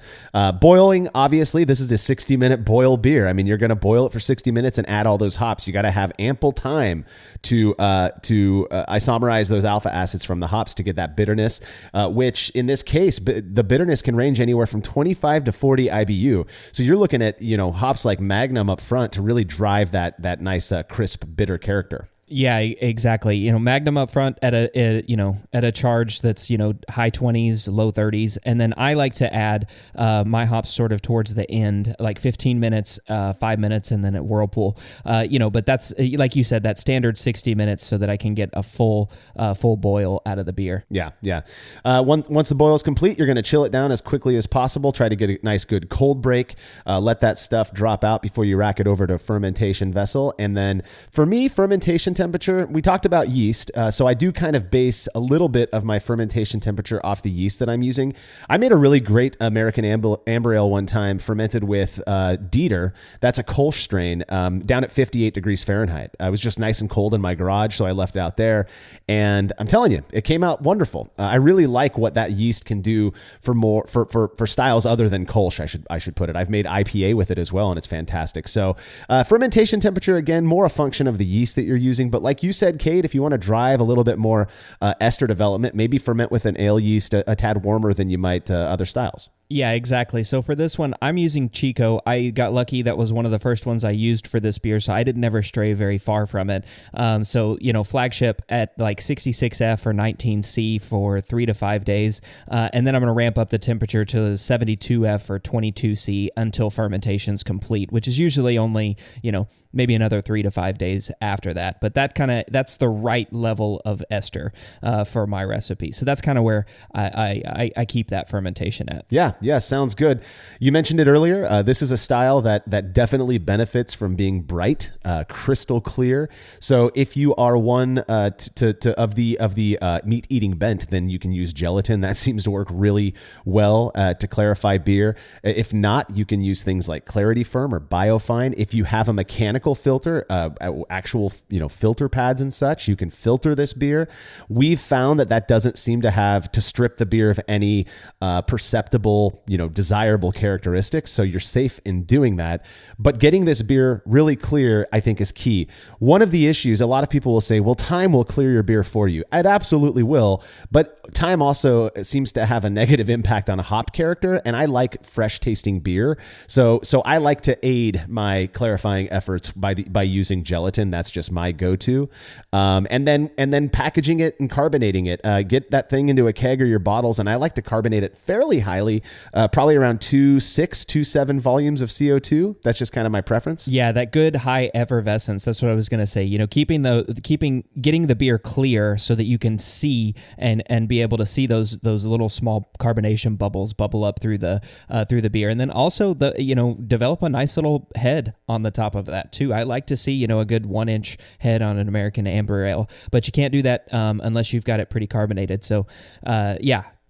Boiling, obviously, this is a 60-minute boil beer. I mean, you're going to boil it for 60 minutes and add all those hops. You got to have ample time to isomerize those alpha acids from the hops to get that bitterness, which in this case, the bitterness can range anywhere from 25 to 40 IBU. So you're looking at, hops like Magnum up front to really drive that nice, crisp, bitter character. Yeah, exactly. Magnum up front at a charge that's, high 20s, low 30s. And then I like to add my hops sort of towards the end, like 15 minutes, 5 minutes, and then at Whirlpool. But that's, like you said, that standard 60 minutes so that I can get a full boil out of the beer. Yeah. Once the boil is complete, you're going to chill it down as quickly as possible. Try to get a nice, good cold break. Let that stuff drop out before you rack it over to a fermentation vessel. And then for me, fermentation temperature, we talked about yeast. So I do kind of base a little bit of my fermentation temperature off the yeast that I'm using. I made a really great American amber ale one time fermented with Dieter. That's a Kolsch strain down at 58 degrees Fahrenheit. I was just nice and cold in my garage, so I left it out there. And I'm telling you, it came out wonderful. I really like what that yeast can do for styles other than Kolsch, I should put it. I've made IPA with it as well, and it's fantastic. So fermentation temperature, again, more a function of the yeast that you're using. But like you said, Cade, if you want to drive a little bit more ester development, maybe ferment with an ale yeast a tad warmer than you might other styles. Yeah, exactly. So for this one, I'm using Chico. I got lucky. That was one of the first ones I used for this beer, so I didn't ever stray very far from it. Flagship at like 66F or 19C for 3 to 5 days. And then I'm going to ramp up the temperature to 72F or 22C until fermentation's complete, which is usually only, maybe another 3 to 5 days after that. But that's the right level of ester for my recipe. So that's kind of where I keep that fermentation at. Yeah, sounds good. You mentioned it earlier. This is a style that definitely benefits from being bright, crystal clear. So if you are one of the meat eating bent, then you can use gelatin. That seems to work really well to clarify beer. If not, you can use things like Clarity Firm or Biofine. If you have a mechanical filter, actual filter pads and such, you can filter this beer. We've found that doesn't seem to strip the beer of any perceptible, desirable characteristics. So you're safe in doing that. But getting this beer really clear, I think, is key. One of the issues, a lot of people will say, well, time will clear your beer for you. It absolutely will. But time also seems to have a negative impact on a hop character. And I like fresh tasting beer. So I like to aid my clarifying efforts by using gelatin. That's just my go-to. And then packaging it and carbonating it. Get that thing into a keg or your bottles. And I like to carbonate it fairly highly, probably around 2.7 volumes of CO2. That's just kind of my preference. Yeah, that good high effervescence. That's what I was going to say. Getting the beer clear so that you can see and be able to see those little small carbonation bubbles bubble up through the beer, and then also develop a nice little head on the top of that too. I like to see a good 1-inch head on an American amber ale, but you can't do that unless you've got it pretty carbonated. So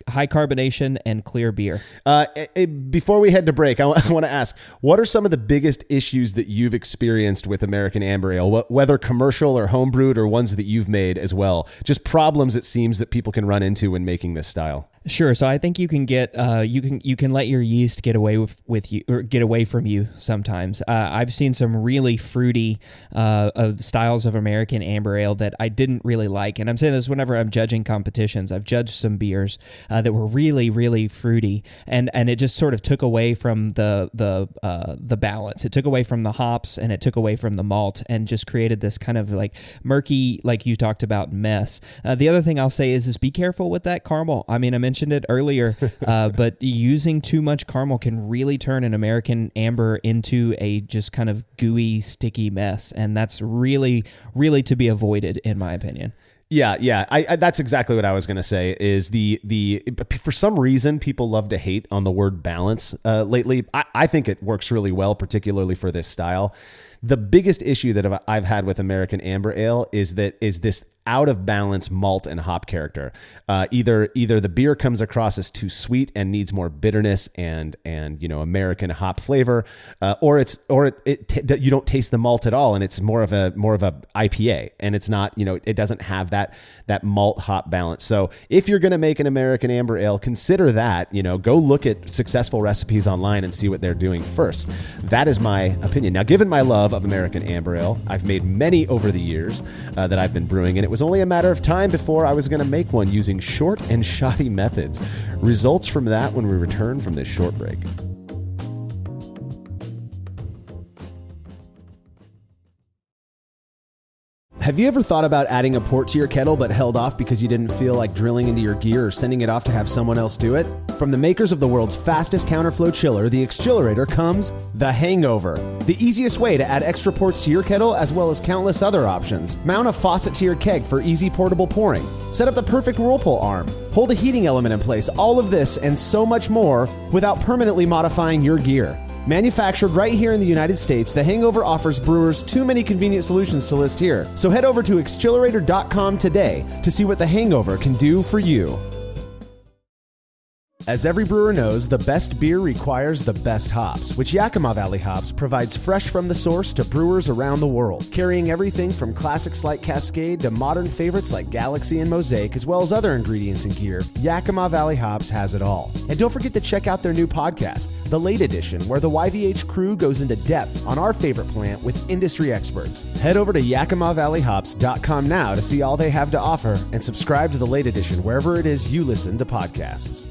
high carbonation and clear beer. Before we head to break, I want to ask, what are some of the biggest issues that you've experienced with American Amber Ale, whether commercial or homebrewed or ones that you've made as well? Just problems it seems that people can run into when making this style. Sure. So I think you can get you can let your yeast get away with you, or get away from you sometimes. I've seen some really fruity styles of American Amber Ale that I didn't really like, and I'm saying this whenever I'm judging competitions. I've judged some beers that were really, really fruity, and it just sort of took away from the balance. It took away from the hops and it took away from the malt, and just created this kind of like murky, like you talked about, mess. The other thing I'll say is be careful with that caramel. I mean, I mentioned it earlier, but using too much caramel can really turn an American Amber into a just kind of gooey, sticky mess, and that's really, really to be avoided, in my opinion. Yeah. I that's exactly what I was going to say. Is for some reason people love to hate on the word balance lately. I think it works really well, particularly for this style. The biggest issue that I've had with American Amber Ale is this out of balance malt and hop character. Either the beer comes across as too sweet and needs more bitterness and American hop flavor, or you don't taste the malt at all, and it's more of a IPA, and it's not, it doesn't have that malt hop balance. So if you're going to make an American amber ale, consider that. Go look at successful recipes online and see what they're doing first. That is my opinion. Now, given my love of American amber ale, I've made many over the years that I've been brewing, and it was only a matter of time before I was going to make one using short and shoddy methods. Results from that when we return from this short break. Have you ever thought about adding a port to your kettle but held off because you didn't feel like drilling into your gear or sending it off to have someone else do it? From the makers of the world's fastest counterflow chiller, the Exchillerator, comes the Hangover, the easiest way to add extra ports to your kettle as well as countless other options. Mount a faucet to your keg for easy portable pouring. Set up the perfect whirlpool arm. Hold a heating element in place. All of this and so much more without permanently modifying your gear. Manufactured right here in the United States, the Hangover offers brewers too many convenient solutions to list here. So head over to Exchillerator.com today to see what the Hangover can do for you. As every brewer knows, the best beer requires the best hops, which Yakima Valley Hops provides fresh from the source to brewers around the world, carrying everything from classics like Cascade to modern favorites like Galaxy and Mosaic, as well as other ingredients and gear. Yakima Valley Hops has it all. And don't forget to check out their new podcast, The Late Edition, where the YVH crew goes into depth on our favorite plant with industry experts. Head over to YakimaValleyHops.com now to see all they have to offer and subscribe to The Late Edition wherever it is you listen to podcasts.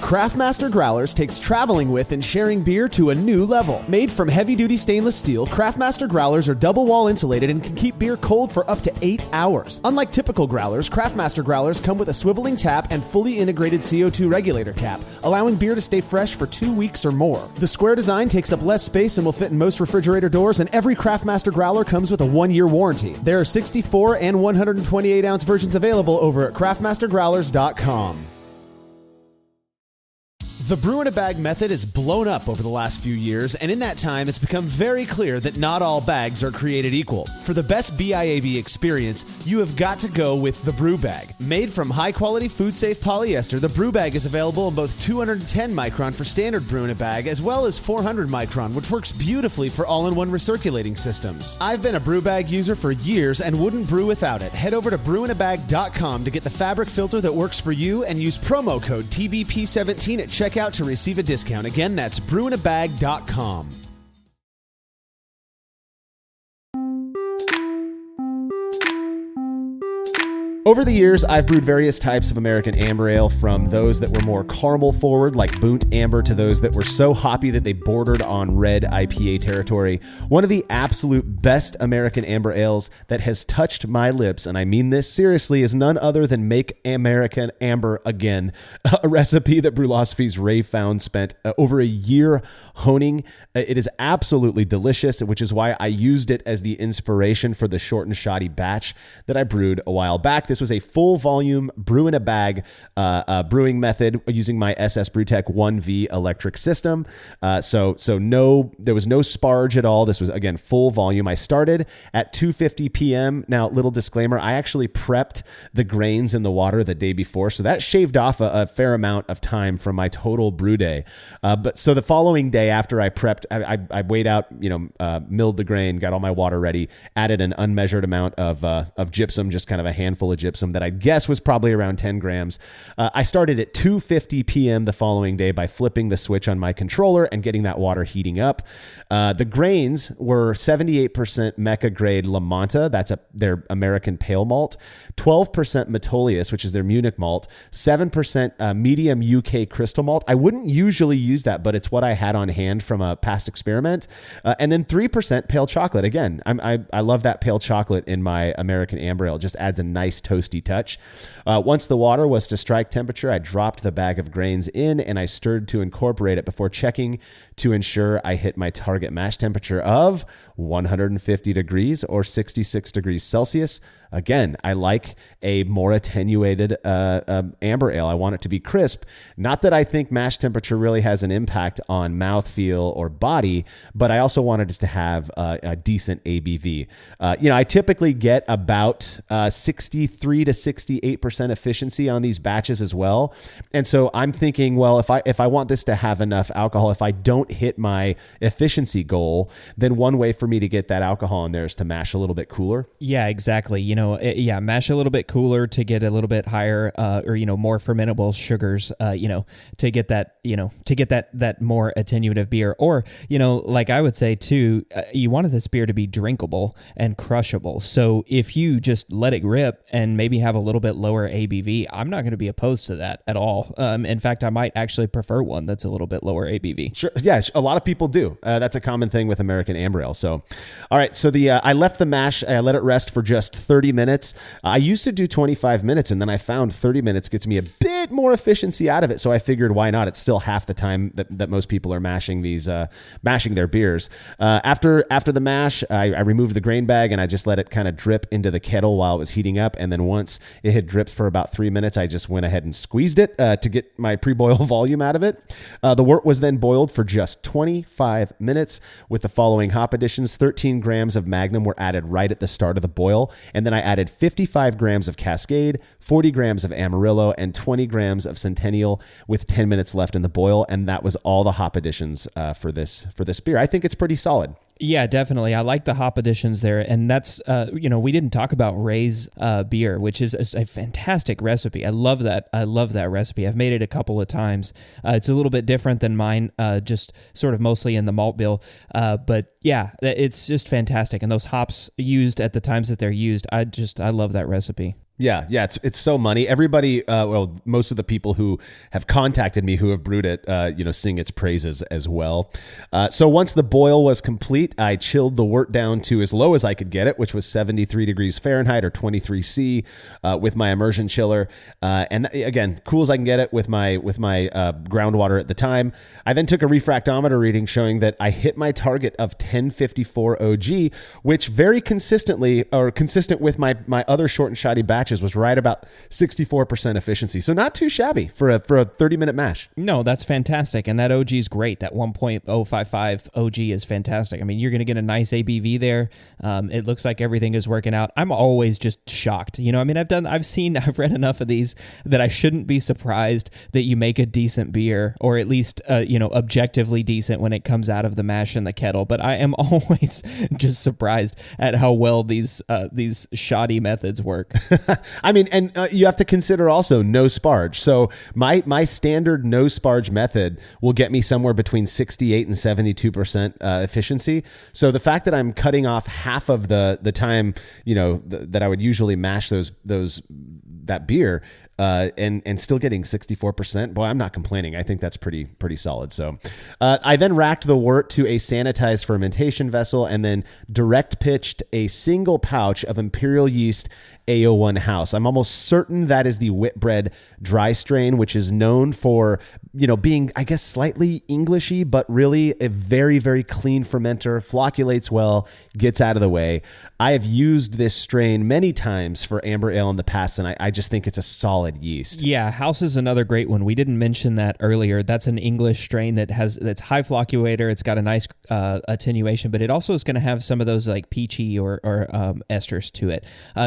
Craftmaster Growlers takes traveling with and sharing beer to a new level. Made from heavy-duty stainless steel, Craftmaster Growlers are double-wall insulated and can keep beer cold for up to 8 hours. Unlike typical growlers, Craftmaster Growlers come with a swiveling tap and fully integrated CO2 regulator cap, allowing beer to stay fresh for 2 weeks or more. The square design takes up less space and will fit in most refrigerator doors, and every Craftmaster Growler comes with a 1-year warranty. There are 64 and 128-ounce versions available over at craftmastergrowlers.com. The brew-in-a-bag method has blown up over the last few years, and in that time, it's become very clear that not all bags are created equal. For the best BIAB experience, you have got to go with the Brew Bag. Made from high-quality, food-safe polyester, the Brew Bag is available in both 210 micron for standard brew-in-a-bag, as well as 400 micron, which works beautifully for all-in-one recirculating systems. I've been a Brew Bag user for years and wouldn't brew without it. Head over to brewinabag.com to get the fabric filter that works for you and use promo code TBP17 at checkout to receive a discount. Again, that's brewinabag.com. Over the years, I've brewed various types of American amber ale, from those that were more caramel forward, like Boont Amber, to those that were so hoppy that they bordered on red IPA territory. One of the absolute best American amber ales that has touched my lips, and I mean this seriously, is none other than Make American Amber Again, a recipe that Brewlosophy's Ray Found spent over a year honing. It is absolutely delicious, which is why I used it as the inspiration for the short and shoddy batch that I brewed a while back. This was a full volume brew in a bag brewing method using my SS Brewtech 1V electric system. So there was no sparge at all. This was, again, full volume. I started at 2:50 p.m. Now, little disclaimer, I actually prepped the grains in the water the day before, so that shaved off a fair amount of time from my total brew day. But so the following day after I prepped, I weighed out, milled the grain, got all my water ready, added an unmeasured amount of gypsum, just kind of a handful of gypsum that I guess was probably around 10 grams. I started at 2:50 p.m. the following day by flipping the switch on my controller and getting that water heating up. The grains were 78% Mecca grade La Manta. That's their American pale malt. 12% Metolius, which is their Munich malt. 7% medium UK crystal malt. I wouldn't usually use that, but it's what I had on hand from a past experiment. And then 3% pale chocolate. Again, I love that pale chocolate in my American amber ale. It just adds a nice toasty touch. Once the water was to strike temperature, I dropped the bag of grains in and I stirred to incorporate it before checking to ensure I hit my target mash temperature of 150 degrees or 66 degrees Celsius. again, I like a more attenuated amber ale. I want it to be crisp. Not that I think mash temperature really has an impact on mouthfeel or body, but I also wanted it to have a decent ABV. I typically get about 63 to 68% efficiency on these batches as well. And so I'm thinking, well, if I want this to have enough alcohol, if I don't hit my efficiency goal, then one way for me to get that alcohol in there is to mash a little bit cooler. Yeah, exactly. Mash a little bit cooler to get a little bit higher or more fermentable sugars, to get that more attenuative beer. Or, like I would say too, you wanted this beer to be drinkable and crushable. So if you just let it rip and maybe have a little bit lower ABV, I'm not going to be opposed to that at all. In fact, I might actually prefer one that's a little bit lower ABV. Sure. Yeah, a lot of people do. That's a common thing with American Amber Ale. So, all right. So I left the mash. I let it rest for just 30 minutes. I used to do 25 minutes, and then I found 30 minutes gets me a bit more efficiency out of it. So I figured, why not? It's still half the time that most people are mashing their beers. After the mash, I removed the grain bag and I just let it kind of drip into the kettle while it was heating up. And then once it had dripped for about 3 minutes, I just went ahead and squeezed it to get my pre-boil volume out of it. The wort was then boiled for just 25 minutes with the following hop additions. 13 grams of Magnum were added right at the start of the boil. And then I added 55 grams of Cascade, 40 grams of Amarillo, and 20 grams of Centennial with 10 minutes left in the boil. And that was all the hop additions for this beer. I think it's pretty solid. Yeah, definitely. I like the hop additions there. And that's, we didn't talk about Ray's beer, which is a fantastic recipe. I love that. I love that recipe. I've made it a couple of times. It's a little bit different than mine, just sort of mostly in the malt bill. But yeah, it's just fantastic. And those hops used at the times that they're used, I love that recipe. Yeah, it's so money. Everybody, most of the people who have contacted me who have brewed it, sing its praises as well. So once the boil was complete, I chilled the wort down to as low as I could get it, which was 73 degrees Fahrenheit or 23 C, with my immersion chiller. And again, cool as I can get it with my groundwater at the time. I then took a refractometer reading showing that I hit my target of 1054 OG, which very consistent with my other short and shoddy batch was right about 64% efficiency. So not too shabby for a 30-minute mash. No, that's fantastic. And that OG is great. That 1.055 OG is fantastic. I mean, you're going to get a nice ABV there. It looks like everything is working out. I'm always just shocked. I've read enough of these that I shouldn't be surprised that you make a decent beer, or at least, objectively decent when it comes out of the mash in the kettle. But I am always just surprised at how well these shoddy methods work. I mean, and you have to consider also no sparge. So my standard no sparge method will get me somewhere between 68 and 72% efficiency. So the fact that I'm cutting off half of the time, that I would usually mash that beer, and still getting 64%, boy, I'm not complaining. I think that's pretty solid. So I then racked the wort to a sanitized fermentation vessel and then direct pitched a single pouch of imperial yeast A01 House. I'm almost certain that is the Whitbread dry strain, which is known for, being, I guess, slightly Englishy, but really a very, very clean fermenter, flocculates well, gets out of the way. I have used this strain many times for amber ale in the past, and I just think it's a solid yeast. Yeah, House is another great one. We didn't mention that earlier. That's an English strain that's high flocculator. It's got a nice attenuation, but it also is going to have some of those like peachy or esters to it.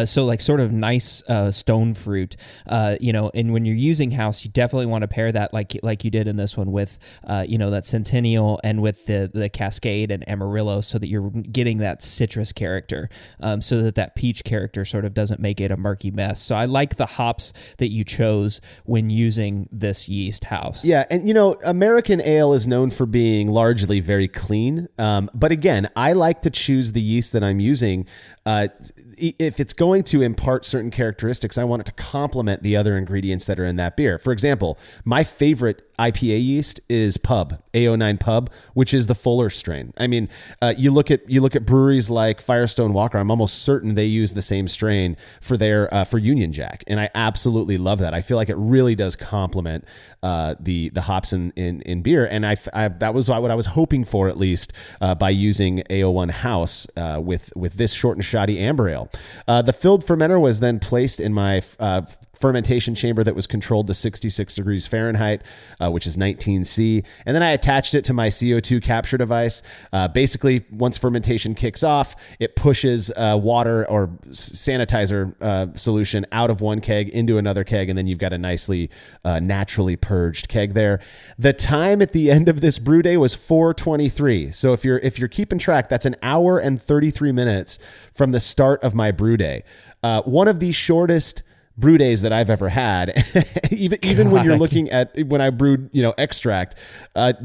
So like sort of nice stone fruit, and when you're using House, you definitely want to pair that like you did in this one with, that Centennial and with the Cascade and Amarillo, so that you're getting that citrus character, so that peach character sort of doesn't make it a murky mess. So I like the hops that you chose when using this yeast House. Yeah, and American ale is known for being largely very clean, but again, I like to choose the yeast that I'm using. If it's going to impart certain characteristics, I want it to complement the other ingredients that are in that beer. For example, my favorite IPA yeast is Pub, A09 Pub, which is the fuller strain. I mean, you look at breweries like Firestone Walker. I'm almost certain they use the same strain for their for Union Jack, and I absolutely love that. I feel like it really does complement the hops in beer, and I that was what I was hoping for, at least by using A01 House with this short and shoddy amber ale. The filled fermenter was then placed in my fermentation chamber that was controlled to 66 degrees Fahrenheit, which is 19C. And then I attached it to my CO2 capture device. Basically, once fermentation kicks off, it pushes water or sanitizer solution out of one keg into another keg, and then you've got a nicely naturally purged keg there. The time at the end of this brew day was 4:23. So if you're keeping track, that's an hour and 33 minutes from the start of my brew day. One of the shortest brew days that I've ever had. even when you're looking at when I brewed, extract,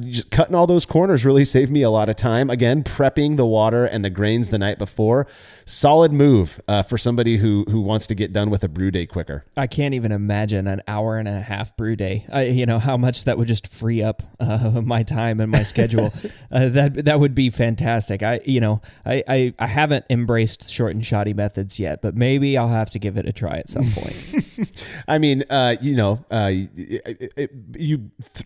just cutting all those corners really saved me a lot of time. Again, prepping the water and the grains the night before. Solid move for somebody who wants to get done with a brew day quicker. I can't even imagine an hour and a half brew day. How much that would just free up my time and my schedule. That would be fantastic. I haven't embraced short and shoddy methods yet, but maybe I'll have to give it a try at some point. I mean, you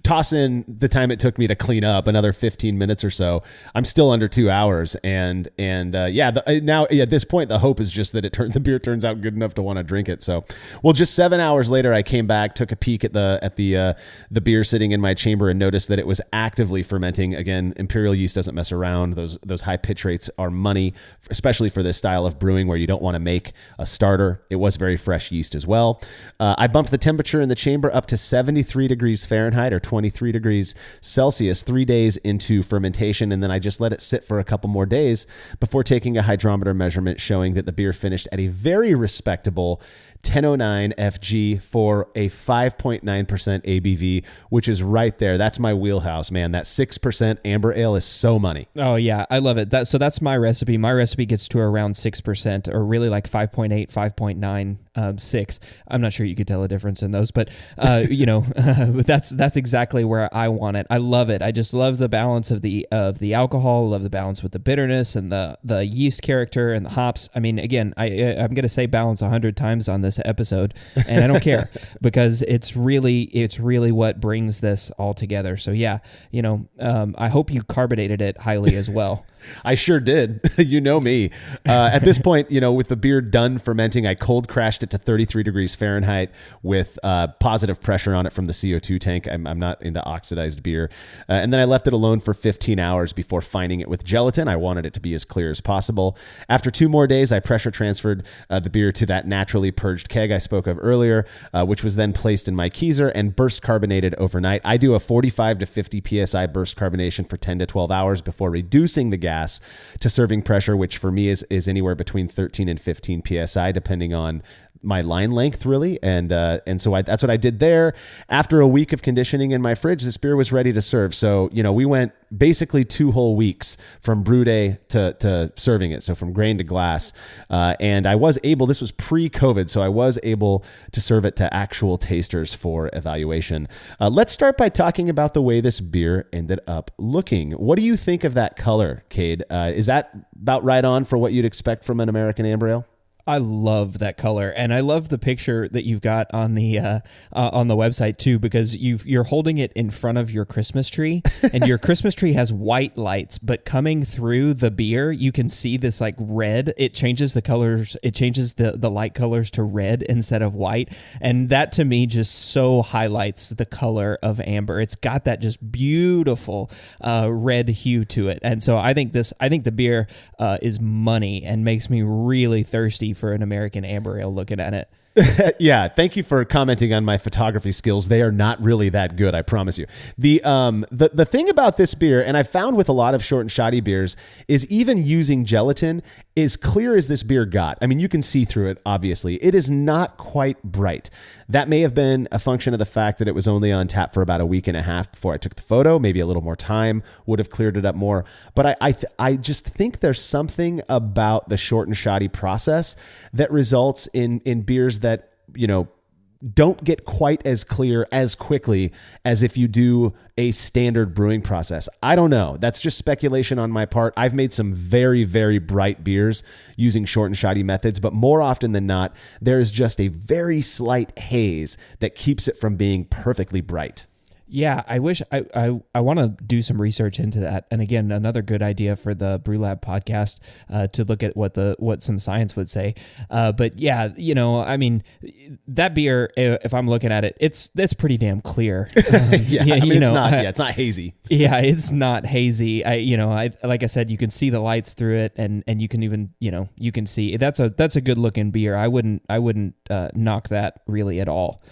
toss in the time it took me to clean up, another 15 minutes or so. I'm still under 2 hours, and now at this point, the hope is just that the beer turns out good enough to want to drink it. So, well, just 7 hours later, I came back, took a peek at the beer sitting in my chamber, and noticed that it was actively fermenting. Again, imperial yeast doesn't mess around. Those high pitch rates are money, especially for this style of brewing where you don't want to make a starter. It was very fresh yeast as well. I bumped the temperature in the chamber up to 73 degrees Fahrenheit or 23 degrees Celsius 3 days into fermentation, and then I just let it sit for a couple more days before taking a hydrometer measurement showing that the beer finished at a very respectable 1009 FG for a 5.9% ABV, which is right there. That's my wheelhouse, man. That 6% amber ale is so money. Oh yeah, I love it. So that's my recipe. My recipe gets to around 6%, or really like 5.8, 5.9, 6. I'm not sure you could tell a difference in those, but that's exactly where I want it. I love it. I just love the balance of the alcohol. I love the balance with the bitterness and the yeast character and the hops. I mean, again, I'm going to say balance 100 times on this episode, and I don't care because it's really what brings this all together. So yeah, I hope you carbonated it highly as well. I sure did. You know me. At this point, with the beer done fermenting, I cold crashed it to 33 degrees Fahrenheit with positive pressure on it from the CO2 tank. I'm not into oxidized beer. And then I left it alone for 15 hours before fining it with gelatin. I wanted it to be as clear as possible. After 2 more days, I pressure transferred the beer to that naturally purged keg I spoke of earlier, which was then placed in my keezer and burst carbonated overnight. I do a 45 to 50 PSI burst carbonation for 10 to 12 hours before reducing the gas to serving pressure, which for me is anywhere between 13 and 15 PSI, depending on my line length, really. And so that's what I did there. After a week of conditioning in my fridge, this beer was ready to serve. So, we went basically 2 whole weeks from brew day to serving it. So from grain to glass. And I was able, this was pre-COVID, so I was able to serve it to actual tasters for evaluation. Let's start by talking about the way this beer ended up looking. What do you think of that color, Cade? Is that about right on for what you'd expect from an American amber ale? I love that color, and I love the picture that you've got on the website too, because you're holding it in front of your Christmas tree, and your Christmas tree has white lights, but coming through the beer, you can see this like red. It changes the colors. It changes the light colors to red instead of white, and that to me just so highlights the color of amber. It's got that just beautiful red hue to it, and so I think the beer is money and makes me really thirsty for an American amber ale looking at it. Yeah, thank you for commenting on my photography skills. They are not really that good, I promise you. The thing about this beer, and I've found with a lot of short and shoddy beers, is even using gelatin, as clear as this beer got. I mean, you can see through it, obviously. It is not quite bright. That may have been a function of the fact that it was only on tap for about a week and a half before I took the photo. Maybe a little more time would have cleared it up more. But I just think there's something about the short and shoddy process that results in beers that, don't get quite as clear as quickly as if you do a standard brewing process. I don't know. That's just speculation on my part. I've made some very, very bright beers using short and shoddy methods, but more often than not, there's just a very slight haze that keeps it from being perfectly bright. Yeah, I wish I want to do some research into that. And again, another good idea for the Brew Lab podcast to look at what some science would say. But yeah, I mean, that beer, if I'm looking at it, it's pretty damn clear. It's not hazy. Yeah, it's not hazy. I like I said, you can see the lights through it, and you can even you can see that's a good looking beer. I wouldn't knock that really at all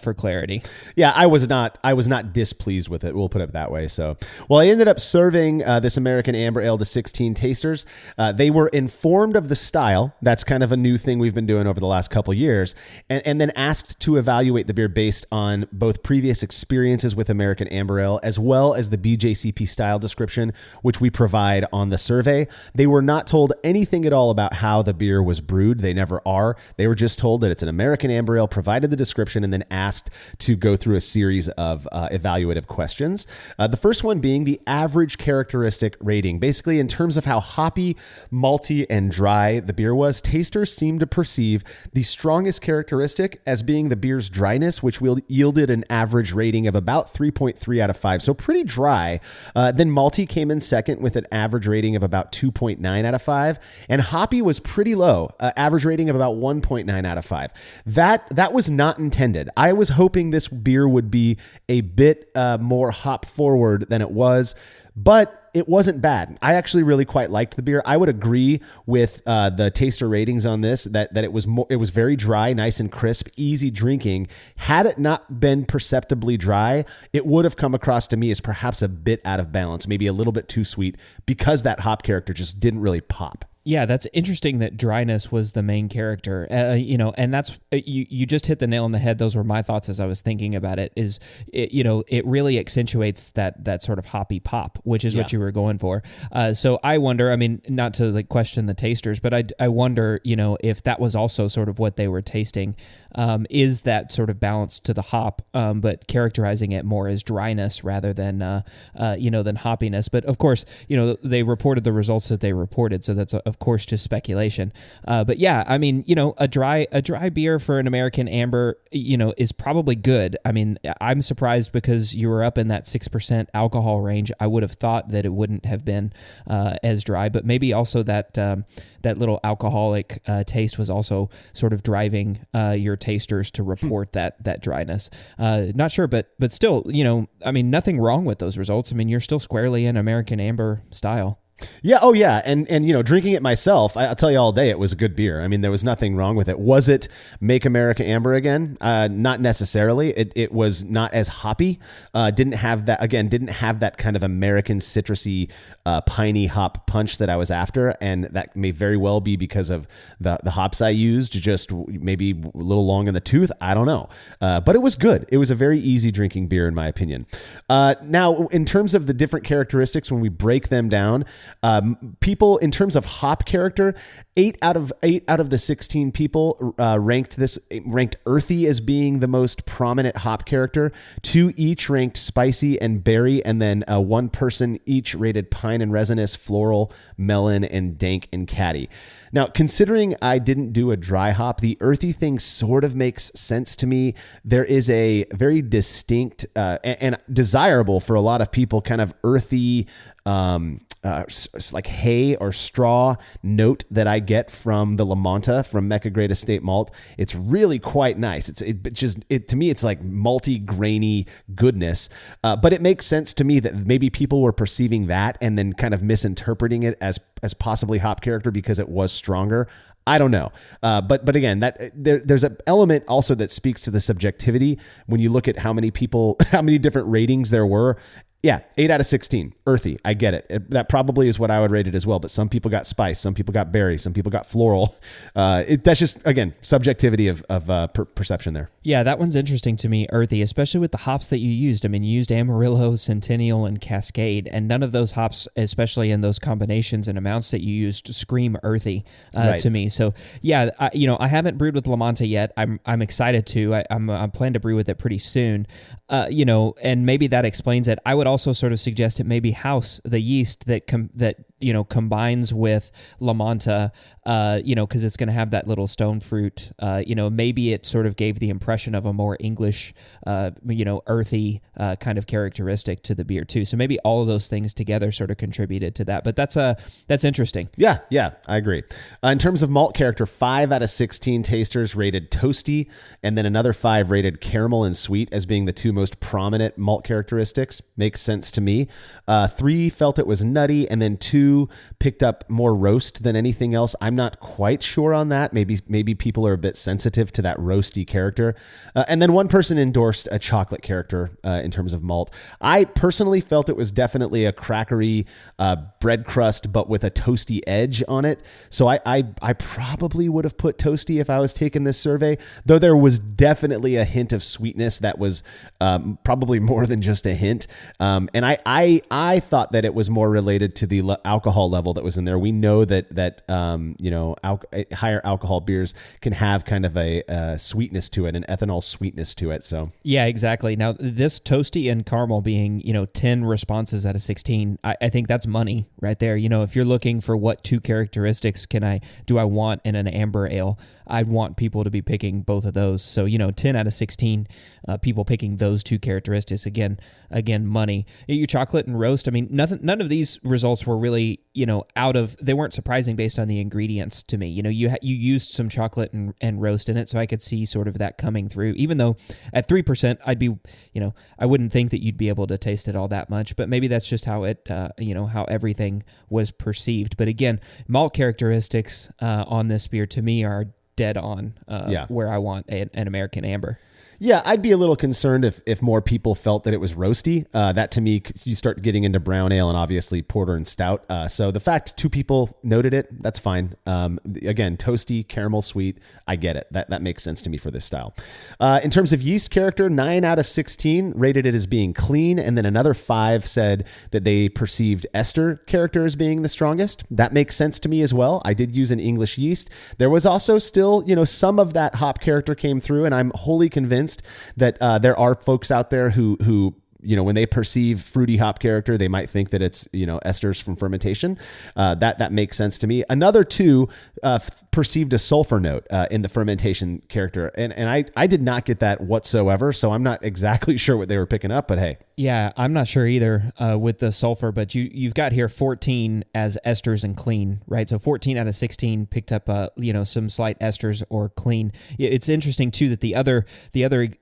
for clarity. Yeah, I was not displeased with it. We'll put it that way. So, well, I ended up serving this American Amber Ale to 16 tasters. They were informed of the style. That's kind of a new thing we've been doing over the last couple years. And then asked to evaluate the beer based on both previous experiences with American Amber Ale, as well as the BJCP style description, which we provide on the survey. They were not told anything at all about how the beer was brewed. They never are. They were just told that it's an American Amber Ale, provided the description, and then asked to go through a series of evaluative questions. The first one being the average characteristic rating. Basically, in terms of how hoppy, malty, and dry the beer was, tasters seemed to perceive the strongest characteristic as being the beer's dryness, which yielded an average rating of about 3.3 out of 5. So pretty dry. Then malty came in second with an average rating of about 2.9 out of 5. And hoppy was pretty low, average rating of about 1.9 out of 5. That was not intended. I was hoping this beer would be a bit more hop forward than it was, but it wasn't bad. I actually really quite liked the beer. I would agree with the taster ratings on this that it was very dry, nice and crisp, easy drinking. Had it not been perceptibly dry, it would have come across to me as perhaps a bit out of balance, maybe a little bit too sweet, because that hop character just didn't really pop. Yeah, that's interesting that dryness was the main character, and that's you just hit the nail on the head. Those were my thoughts as I was thinking about it. It really accentuates that sort of hoppy pop, which is what you were going for. So I wonder, I mean, not to question the tasters, but I wonder, if that was also sort of what they were tasting. Is that sort of balance to the hop, but characterizing it more as dryness rather than than hoppiness. But of course, they reported the results that they reported, so that's of course just speculation. But yeah, I mean, a dry beer for an American Amber, is probably good. I mean, I'm surprised because you were up in that 6% alcohol range. I would have thought that it wouldn't have been as dry, but maybe also that little alcoholic taste was also sort of driving your tasters to report that dryness. Not sure, but still, I mean, nothing wrong with those results. I mean, you're still squarely in American Amber style. Yeah. Oh, yeah. And drinking it myself, I'll tell you all day, it was a good beer. I mean, there was nothing wrong with it. Was it Make America Amber again? Not necessarily. It was not as hoppy. Didn't have that kind of American citrusy, piney hop punch that I was after. And that may very well be because of the hops I used, just maybe a little long in the tooth. I don't know. But it was good. It was a very easy drinking beer, in my opinion. Now, in terms of the different characteristics, when we break them down, people, in terms of hop character, 8 out of the 16 people ranked earthy as being the most prominent hop character. 2 each ranked spicy and berry, and then 1 person each rated pine and resinous, floral, melon, and dank and caddy. Now, considering I didn't do a dry hop, the earthy thing sort of makes sense to me. There is a very distinct and desirable for a lot of people kind of earthy, like hay or straw note that I get from the La Manta from Mecca Great Estate Malt. It's really quite nice. To me, it's like malty, grainy goodness. But it makes sense to me that maybe people were perceiving that and then kind of misinterpreting it as possibly hop character because it was stronger. I don't know. But again, there's an element also that speaks to the subjectivity when you look at how many different ratings there were. Yeah, 8 out of 16. Earthy. I get it. That probably is what I would rate it as well. But some people got spice. Some people got berry. Some people got floral. That's just, again, subjectivity of perception there. Yeah, that one's interesting to me, earthy, especially with the hops that you used. I mean, you used Amarillo, Centennial, and Cascade, and none of those hops, especially in those combinations and amounts that you used, scream earthy to me. So, yeah, I haven't brewed with La Manta yet. I'm excited to. I'm planning to brew with it pretty soon. And maybe that explains it. I would also sort of suggest it maybe house, the yeast that combines with La Manta, because it's going to have that little stone fruit. Maybe it sort of gave the impression of a more English, earthy kind of characteristic to the beer too. So maybe all of those things together sort of contributed to that. But that's interesting. Yeah, I agree. In terms of malt character, 5 out of 16 tasters rated toasty, and then another 5 rated caramel and sweet as being the two most prominent malt characteristics. Makes sense to me. 3 felt it was nutty, and then 2 picked up more roast than anything else. I'm not quite sure on that. Maybe people are a bit sensitive to that roasty character. And then 1 person endorsed a chocolate character in terms of malt. I personally felt it was definitely a crackery bread crust, but with a toasty edge on it. So I probably would have put toasty if I was taking this survey, though there was definitely a hint of sweetness that was probably more than just a hint. And I thought that it was more related to the alcohol level that was in there. We know that higher alcohol beers can have kind of a sweetness to it, an ethanol sweetness to it. So yeah, exactly. Now this toasty and caramel being 10 responses out of 16, I think that's money right there. If you're looking for what 2 characteristics do I want in an amber ale, I'd want people to be picking both of those. So 10 out of 16 people picking those 2 characteristics. Again, money. Your chocolate and roast. I mean, none of these results were really they weren't surprising based on the ingredients to me. You used some chocolate and roast in it, so I could see sort of that coming through. Even though at 3%, I'd be I wouldn't think that you'd be able to taste it all that much. But maybe that's just how it how everything was perceived. But again, malt characteristics on this beer to me are dead on where I want an American amber. Yeah, I'd be a little concerned if more people felt that it was roasty. That to me, you start getting into brown ale and obviously porter and stout. So the fact 2 people noted it, that's fine. Again, toasty, caramel sweet, I get it. That makes sense to me for this style. In terms of yeast character, 9 out of 16 rated it as being clean, and then another 5 said that they perceived ester character as being the strongest. That makes sense to me as well. I did use an English yeast. There was also still, some of that hop character came through, and I'm wholly convinced that there are folks out there who when they perceive fruity hop character, they might think that it's esters from fermentation. That makes sense to me. Another 2 perceived a sulfur note in the fermentation character, and I did not get that whatsoever. So I'm not exactly sure what they were picking up, but hey. Yeah, I'm not sure either with the sulfur, but you've got here 14 as esters and clean, right? So 14 out of 16 picked up some slight esters or clean. It's interesting too that the other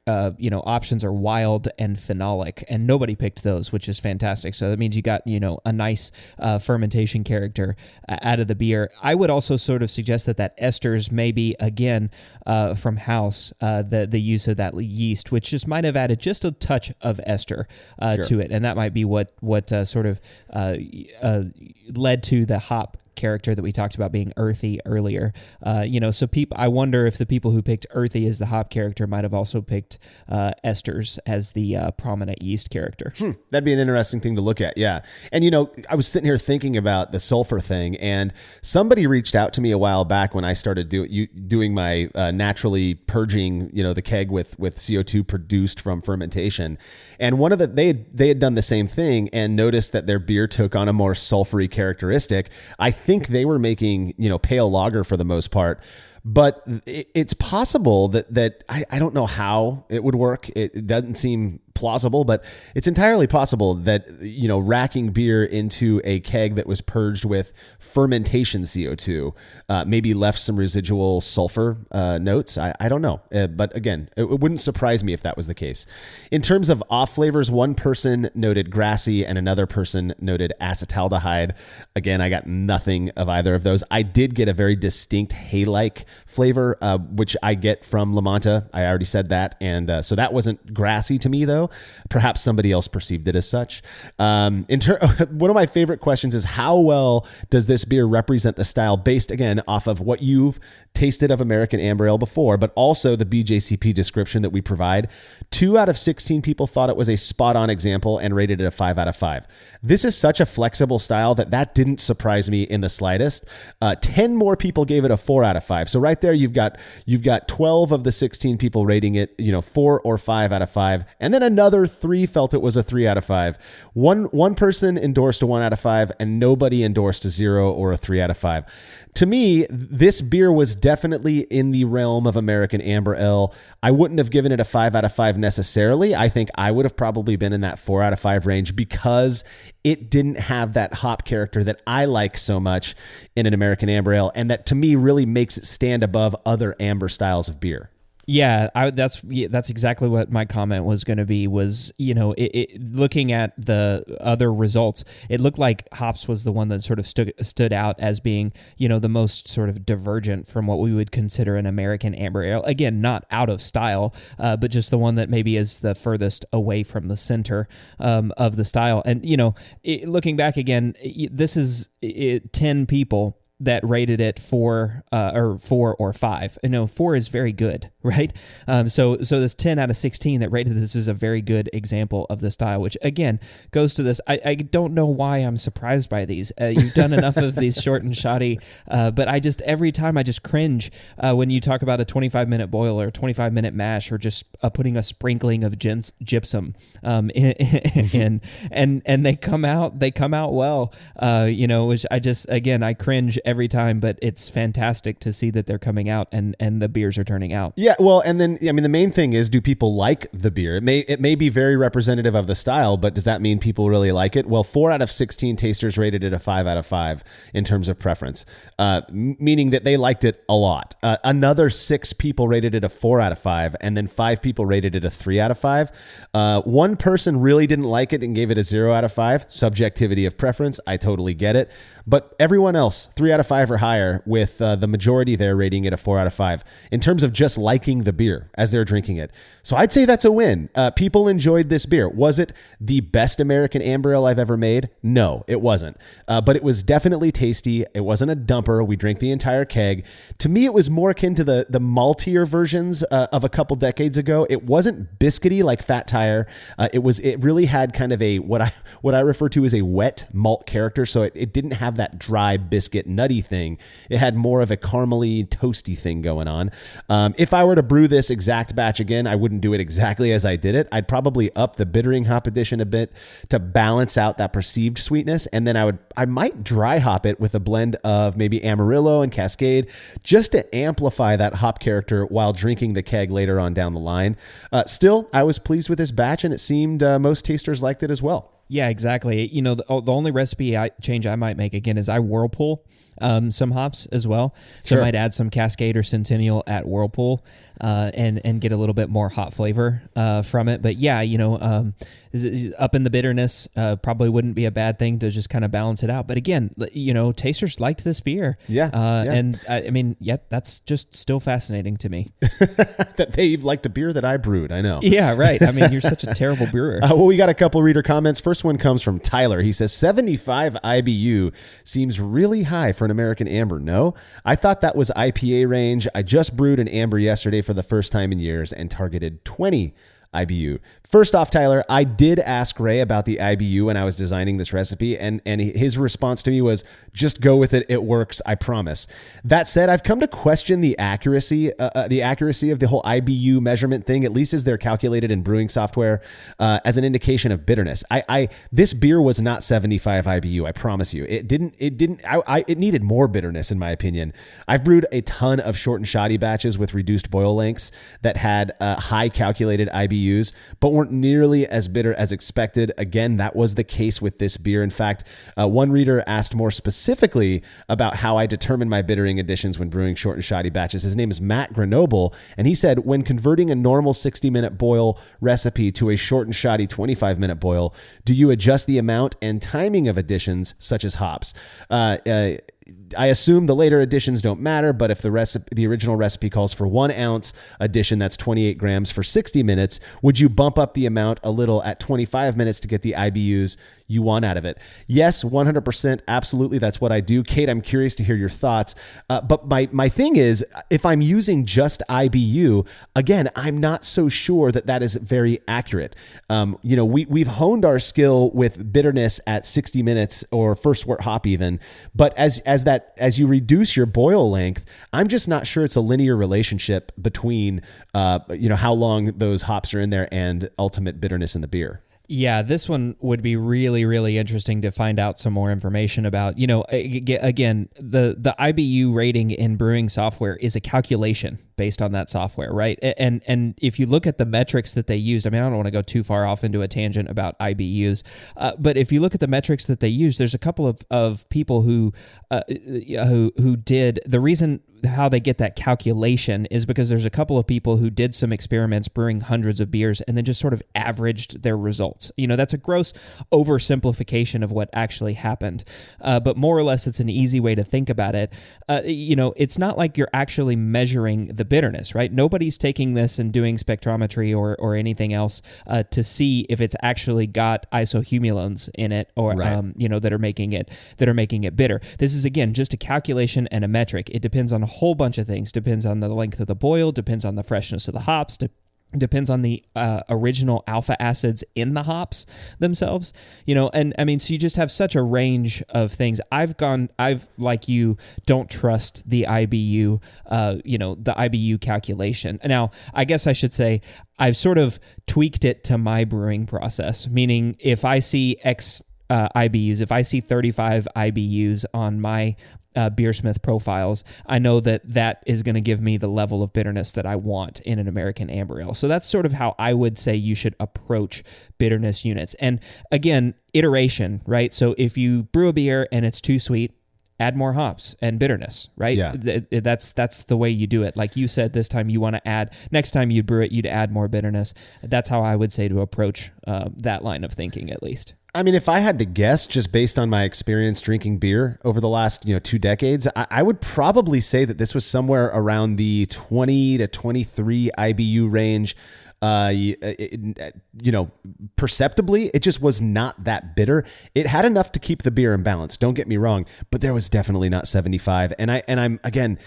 options are wild and phenolic, and nobody picked those, which is fantastic. So that means you got a nice fermentation character out of the beer. I would also sort of suggest that esters may be again from house the use of that yeast, which just might have added just a touch of ester to it, and that might be what sort of led to the hop character that we talked about being earthy earlier. So I wonder if the people who picked earthy as the hop character might have also picked esters as the prominent yeast character. That'd be an interesting thing to look at. Yeah. And, I was sitting here thinking about the sulfur thing, and somebody reached out to me a while back when I started doing my naturally purging, the keg with CO2 produced from fermentation. And they had done the same thing and noticed that their beer took on a more sulfury characteristic. I think they were making, pale lager for the most part, but it's possible that I don't know how it would work. It doesn't seem plausible, but it's entirely possible that, racking beer into a keg that was purged with fermentation CO2 maybe left some residual sulfur notes. I don't know. But again, it wouldn't surprise me if that was the case. In terms of off flavors, 1 person noted grassy and another person noted acetaldehyde. Again, I got nothing of either of those. I did get a very distinct hay-like flavor, which I get from La Manta. I already said that. And so that wasn't grassy to me, though. 0. Perhaps somebody else perceived it as such. One of my favorite questions is, how well does this beer represent the style based, again, off of what you've tasted of American Amber Ale before, but also the BJCP description that we provide? 2 out of 16 people thought it was a spot-on example and rated it a 5 out of 5. This is such a flexible style that didn't surprise me in the slightest. 10 more people gave it a 4 out of 5. So right there, you've got 12 of the 16 people rating it, 4 or 5 out of 5, and then another 3 felt it was a 3 out of 5. One person endorsed a 1 out of 5, and nobody endorsed a 0 or a 3 out of 5. To me, this beer was definitely in the realm of American Amber Ale. I wouldn't have given it a 5 out of 5 necessarily. I think I would have probably been in that 4 out of 5 range because it didn't have that hop character that I like so much in an American Amber Ale, and that to me really makes it stand above other amber styles of beer. Yeah, that's exactly what my comment was going to be. Was looking at the other results, it looked like hops was the one that sort of stood out as being the most sort of divergent from what we would consider an American Amber Ale. Again, not out of style, but just the one that maybe is the furthest away from the center of the style. And looking back again, this is 10 people that rated it 4 or 5. 4 is very good, right? So this 10 out of 16 that rated this is a very good example of the style, which again goes to this. I don't know why I'm surprised by these. You've done enough of these short and shoddy, but every time I just cringe when you talk about a 25-minute boil or a 25-minute mash, or just putting a sprinkling of gypsum in, and they come out well. Which I cringe every time, but it's fantastic to see that they're coming out and the beers are turning out. Yeah, well, and then the main thing is, do people like the beer? It may be very representative of the style, but does that mean people really like it? Well, 4 out of 16 tasters rated it a 5 out of 5 in terms of preference, meaning that they liked it a lot. Another 6 people rated it a 4 out of 5, and then 5 people rated it a 3 out of 5. One person really didn't like it and gave it a 0 out of 5. Subjectivity of preference, I totally get it. But everyone else, 3 out of 5 or higher, with the majority there rating it a 4 out of 5 in terms of just liking the beer as they're drinking it. So I'd say that's a win. People enjoyed this beer. Was it the best American Amber Ale I've ever made? No, it wasn't. But it was definitely tasty. It wasn't a dumper. We drank the entire keg. To me, it was more akin to the maltier versions of a couple decades ago. It wasn't biscuity like Fat Tire. It really had kind of a what I refer to as a wet malt character. So it didn't have that dry biscuit nutty thing. It had more of a caramely toasty thing going on. If I were to brew this exact batch again, I wouldn't do it exactly as I did it. I'd probably up the bittering hop addition a bit to balance out that perceived sweetness, and then I might dry hop it with a blend of maybe Amarillo and Cascade just to amplify that hop character while drinking the keg later on down the line. Still, I was pleased with this batch, and it seemed most tasters liked it as well. Yeah, exactly. The only recipe change I might make again is I whirlpool some hops as well. So I might add some Cascade or Centennial at whirlpool and get a little bit more hop flavor from it. But yeah, up in the bitterness probably wouldn't be a bad thing to just kind of balance it out. But again, tasters liked this beer. Yeah. And that's just still fascinating to me. That they liked a beer that I brewed. I know. Yeah, right. You're such a terrible brewer. Well, we got a couple reader comments. First one comes from Tyler. He says 75 IBU seems really high for an American Amber. No, I thought that was IPA range. I just brewed an Amber yesterday for the first time in years and targeted 20 IBU. First off, Tyler, I did ask Ray about the IBU when I was designing this recipe, and his response to me was, just go with it. It works, I promise. That said, I've come to question the accuracy of the whole IBU measurement thing, at least as they're calculated in brewing software, as an indication of bitterness. This beer was not 75 IBU, I promise you. It needed more bitterness, in my opinion. I've brewed a ton of short and shoddy batches with reduced boil lengths that had high calculated IBUs, but weren't nearly as bitter as expected. Again, that was the case with this beer. In fact, one reader asked more specifically about how I determine my bittering additions when brewing short and shoddy batches. His name is Matt Grenoble, and he said, when converting a normal 60-minute boil recipe to a short and shoddy 25-minute boil, do you adjust the amount and timing of additions such as hops? I assume the later additions don't matter, but if the original recipe calls for 1 ounce addition, that's 28 grams for 60 minutes, would you bump up the amount a little at 25 minutes to get the IBUs you want out of it? Yes, 100%. Absolutely. That's what I do. Cade, I'm curious to hear your thoughts. But my thing is, if I'm using just IBU, again, I'm not so sure that is very accurate. We've honed our skill with bitterness at 60 minutes or first wort hop even. But as you reduce your boil length, I'm just not sure it's a linear relationship between, how long those hops are in there and ultimate bitterness in the beer. Yeah, this one would be really, really interesting to find out some more information about. Again, the IBU rating in brewing software is a calculation based on that software, right? And if you look at the metrics that they used, I mean, I don't want to go too far off into a tangent about IBUs, but if you look at the metrics that they use, there's a couple of people who did the reason how they get that calculation is because there's a couple of people who did some experiments brewing hundreds of beers and then just sort of averaged their results. That's a gross oversimplification of what actually happened. But more or less, it's an easy way to think about it. It's not like you're actually measuring the bitterness, right? Nobody's taking this and doing spectrometry or anything else to see if it's actually got isohumulones in it or, right. that are making it bitter. This is, again, just a calculation and a metric. It depends on a whole bunch of things. Depends on the length of the boil, depends on the freshness of the hops, depends on the original alpha acids in the hops themselves, and I mean, so you just have such a range of things. I've like you don't trust the IBU, the IBU calculation. Now, I guess I should say I've sort of tweaked it to my brewing process, meaning if I see X IBUs, if I see 35 IBUs on my Beersmith profiles, I know that is going to give me the level of bitterness that I want in an American Amber Ale. So that's sort of how I would say you should approach bitterness units. And again, iteration, right? So if you brew a beer and it's too sweet, add more hops and bitterness, right? Yeah. That's the way you do it. Like you said, this time you want to add, next time you brew it, you'd add more bitterness. That's how I would say to approach that line of thinking, at least. I mean, if I had to guess, just based on my experience drinking beer over the last 2 decades, I would probably say that this was somewhere around the 20 to 23 IBU range. Perceptibly, it just was not that bitter. It had enough to keep the beer in balance. Don't get me wrong, but there was definitely not 75. And I'm again,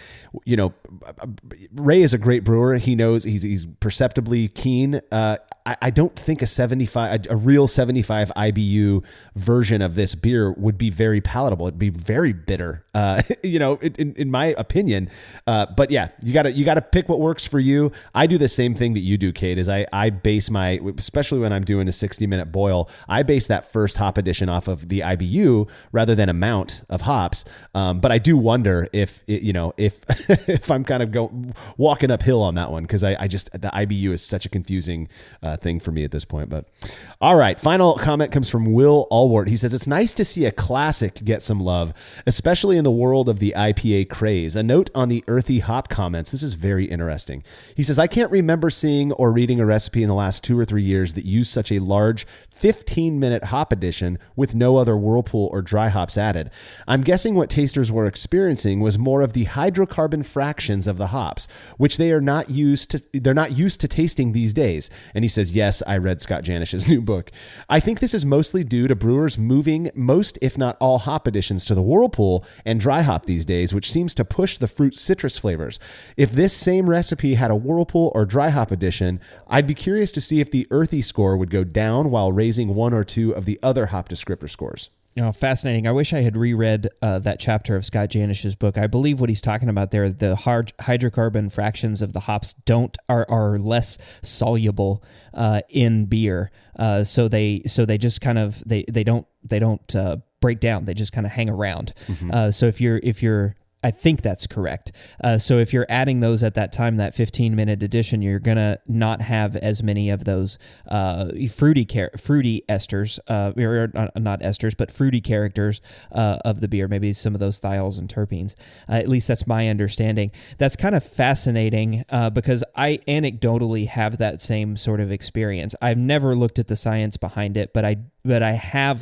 Ray is a great brewer. He knows he's perceptibly keen. I don't think a real 75 IBU version of this beer would be very palatable. It'd be very bitter, in my opinion. But yeah, you gotta pick what works for you. I do the same thing that you do, Cade, is I base especially when I'm doing a 60-minute boil, I base that first hop addition off of the IBU rather than amount of hops. But I do wonder if if I'm kind of walking uphill on that one, because the IBU is such a confusing thing for me at this point. But all right, final comment comes from Will Allwart. He says, it's nice to see a classic get some love, especially in the world of the IPA craze. A note on the earthy hop comments. This is very interesting. He says, I can't remember seeing or reading a recipe in the last 2 or 3 years that used such a large 15-minute hop addition with no other whirlpool or dry hops added. I'm guessing what tasters were experiencing was more of the hydrocarbon fractions of the hops, which they're not used to tasting these days. And he says, yes, I read Scott Janish's new book. I think this is mostly due to brewers moving most, if not all, hop additions to the whirlpool and dry hop these days, which seems to push the fruit citrus flavors. If this same recipe had a whirlpool or dry hop addition, I'd be curious to see if the earthy score would go down while raising 1 or 2 of the other hop descriptor scores. Fascinating. I wish I had reread that chapter of Scott Janish's book. I believe what he's talking about there, the hydrocarbon fractions of the hops are less soluble in beer. So they just kind of they don't break down. They just kind of hang around. Mm-hmm. So if you're I think that's correct. So if you're adding those at that time, that 15-minute addition, you're going to not have as many of those fruity esters, or not esters, but fruity characters of the beer, maybe some of those thiols and terpenes. At least that's my understanding. That's kind of fascinating because I anecdotally have that same sort of experience. I've never looked at the science behind it, but but I have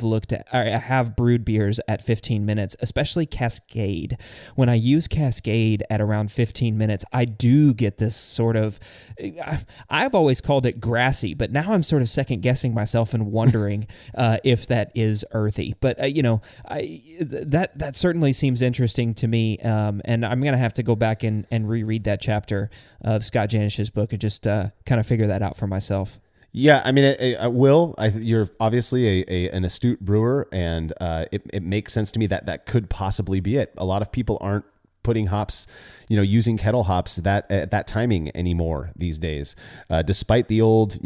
brewed beers at 15 minutes, especially Cascade. When I use Cascade at around 15 minutes, I do get this sort of, I've always called it grassy, but now I'm sort of second guessing myself and wondering if that is earthy. But, that certainly seems interesting to me. And I'm going to have to go back and reread that chapter of Scott Janish's book and just kind of figure that out for myself. Yeah, I mean, Will, you're obviously an astute brewer, and it makes sense to me that could possibly be it. A lot of people aren't putting hops, using kettle hops at that timing anymore these days, despite the old,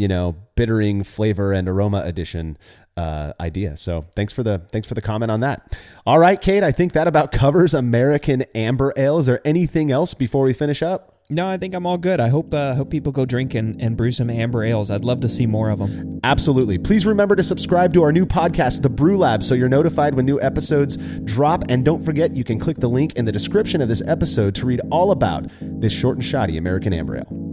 bittering flavor and aroma addition idea. So thanks for the comment on that. All right, Cade, I think that about covers American Amber Ale. Is there anything else before we finish up? No, I think I'm all good. I hope people go drink and brew some amber ales. I'd love to see more of them. Absolutely. Please remember to subscribe to our new podcast, The Brew Lab, so you're notified when new episodes drop. And don't forget, you can click the link in the description of this episode to read all about this short and shoddy American Amber Ale.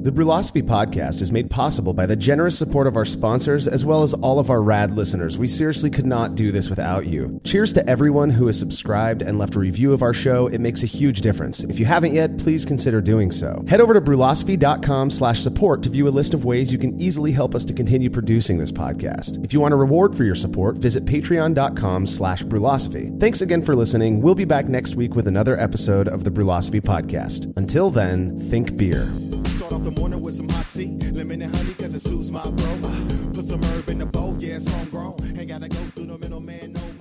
The Brewlosophy podcast is made possible by the generous support of our sponsors as well as all of our rad listeners. We seriously could not do this without you. Cheers to everyone who has subscribed and left a review of our show. It makes a huge difference. If you haven't yet, please consider doing so. Head over to brewlosophy.com/support to view a list of ways you can easily help us to continue producing this podcast. If you want a reward for your support, visit patreon.com/brewlosophy. Thanks again for listening. We'll be back next week with another episode of the Brewlosophy podcast. Until then, think beer. Start off the morning with some hot tea, lemon and honey, cause it suits my bro. Put some herb in the bowl, yeah, it's homegrown. Ain't gotta go through the middleman no more.